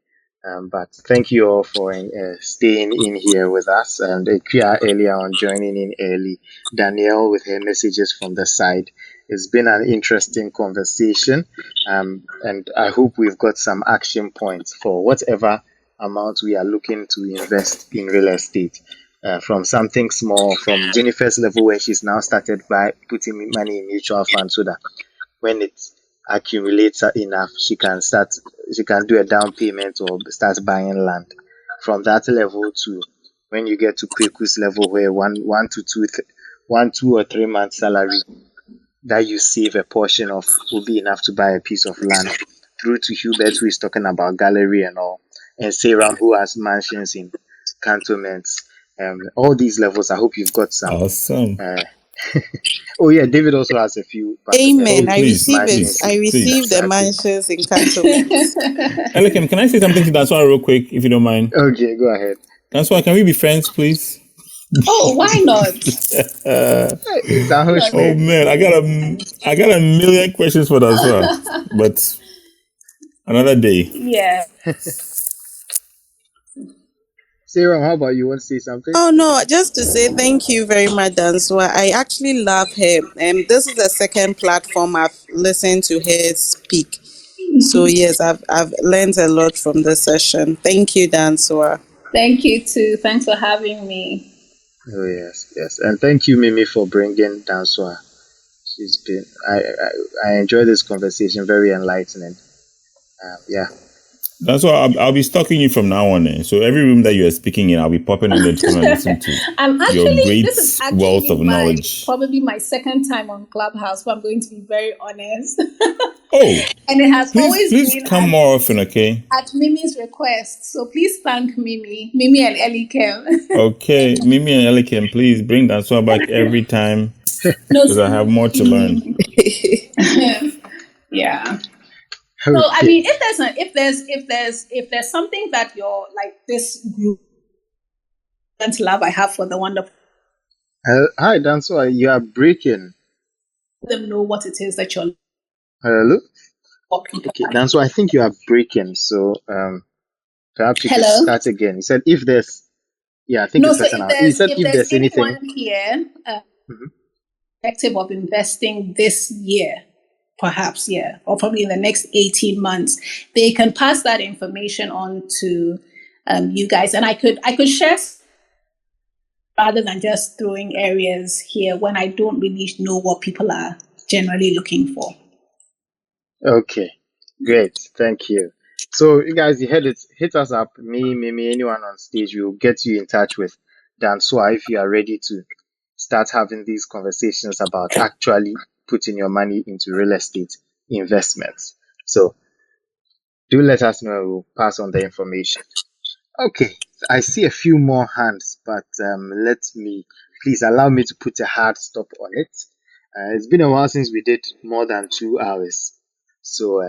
But thank you all for staying in here with us. And Kia earlier on joining in early. Danielle with her messages from the side. It's been an interesting conversation. And I hope we've got some action points for whatever amount we are looking to invest in real estate. From something small, from Jennifer's level where she's now started by putting money in mutual funds, so that when it accumulates enough, she can do a down payment or start buying land. From that level to when you get to Kweku's level, where 1 to 2 or 3 months salary that you save a portion of will be enough to buy a piece of land, through to Hubert, who is talking about gallery and all, and Seram, who has mansions in cantonments. All these levels, I hope you've got some. Awesome. Oh yeah, David also has a few. Amen. I receive mansions. it. I receive the mansions in cantonments. Elikem, can I say something to that one real quick, if you don't mind? Okay, go ahead. That's why. Can we be friends, please? Oh, why not? Oh man, I got a million questions for that one, but another day. Yeah. Sarah, how about you? Want to say something? Oh no, just to say thank you very much, Danswa. I actually love her. This is the second platform I've listened to her speak. So yes, I've learned a lot from this session. Thank you, Danswa. Thank you too. Thanks for having me. Oh yes, and thank you, Mimi, for bringing Danswa. She's been. I enjoy this conversation. Very enlightening. Yeah. That's why I'll be stalking you from now on. So every room that you are speaking in, I'll be popping in the room and listen to your great wealth of knowledge. Probably my second time on Clubhouse, but I'm going to be very honest. Oh, and it has always been. Please come more often, okay? At Mimi's request. So please thank Mimi and Elikem. Okay, Mimi and Elikem, please bring Danswa back every time No, because I have more to learn. yeah. Okay. So I mean, if there's something that you're like this group and love I have for the wonderful, Hi, Danswa. You are breaking. let them know what it is that you're Hello. for people. Okay, Danswa. I think you are breaking. So perhaps you could Hello. start again. You said if there's. Yeah, I think No, it's so better now. You said if if there's there's anything. anyone here Mhm. perspective of investing this year, perhaps, yeah, or probably in the next 18 months, they can pass that information on to you guys. And I could share rather than just throwing areas here when I don't really know what people are generally looking for. Okay, great. Thank you. So, you guys, you heard it. Hit us up, me, Mimi, anyone on stage. We'll get you in touch with Danswa if you are ready to start having these conversations about actually putting your money into real estate investments. So, do let us know. We'll pass on the information. Okay, I see a few more hands, but please allow me to put a hard stop on it. It's been a while since we did more than 2 hours, so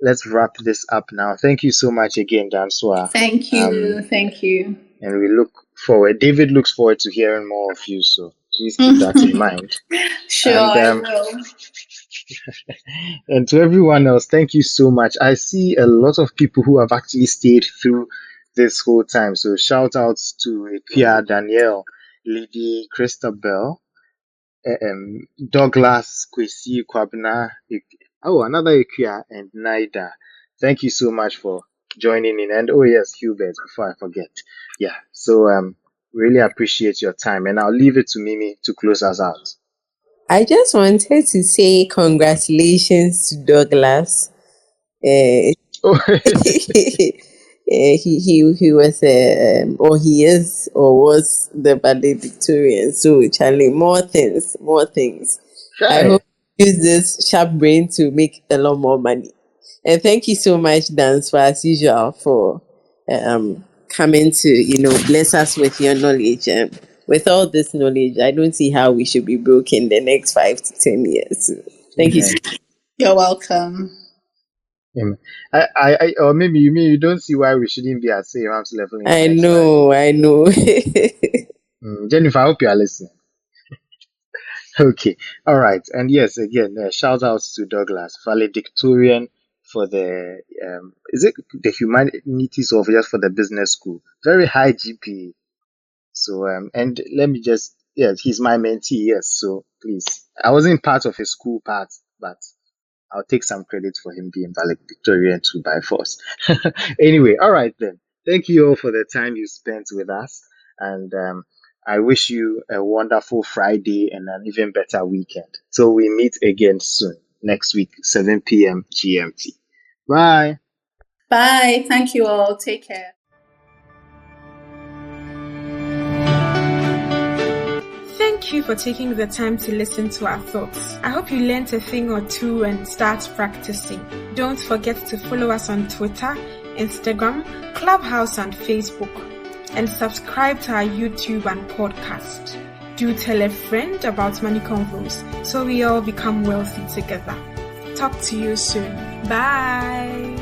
let's wrap this up now. Thank you so much again, Danswa. Thank you. Thank you. And we look forward. David looks forward to hearing more of you, so please keep that in mind. Sure, And I will. and to everyone else, thank you so much. I see a lot of people who have actually stayed through this whole time. So shout outs to Ikea, Danielle, Lady, Christabel, Douglas, Kwesi, Kwabna, another Ikea, and Naida. Thank you so much for joining in. And oh yes, Hubert, before I forget. Yeah. So really appreciate your time. And I'll leave it to Mimi to close us out. I just wanted to say congratulations to Douglas. Oh, He was or he is or was the valedictorian. So Charlie, more things. I hi. hope you use this sharp brain to make a lot more money. And thank you so much, Dance, for as usual for coming to bless us with your knowledge. With all this knowledge, I don't see how we should be broke in the next 5 to 10 years. So, thank you. Amen. You're welcome. Amen. Or maybe you mean you don't see why we shouldn't be at say Ram's level in the I next 5 years. know. Jennifer, I hope you are listening. Okay, all right, and yes, again, shout outs to Douglas, valedictorian for the is it the humanities or just for the business school? Very high GPA. So and let me just yes, he's my mentee. Yes, so please, I wasn't part of his school part, but I'll take some credit for him being valedictorian too by force. Anyway, all right then. Thank you all for the time you spent with us, and I wish you a wonderful Friday and an even better weekend. So we meet again soon next week, 7 p.m. GMT. Bye. Bye. Thank you all. Take care. Thank you for taking the time to listen to our thoughts. I hope you learned a thing or two and start practicing. Don't forget to follow us on Twitter, Instagram, Clubhouse, and Facebook. And subscribe to our YouTube and podcast. Do tell a friend about Money Convos so we all become wealthy together. Talk to you soon. Bye.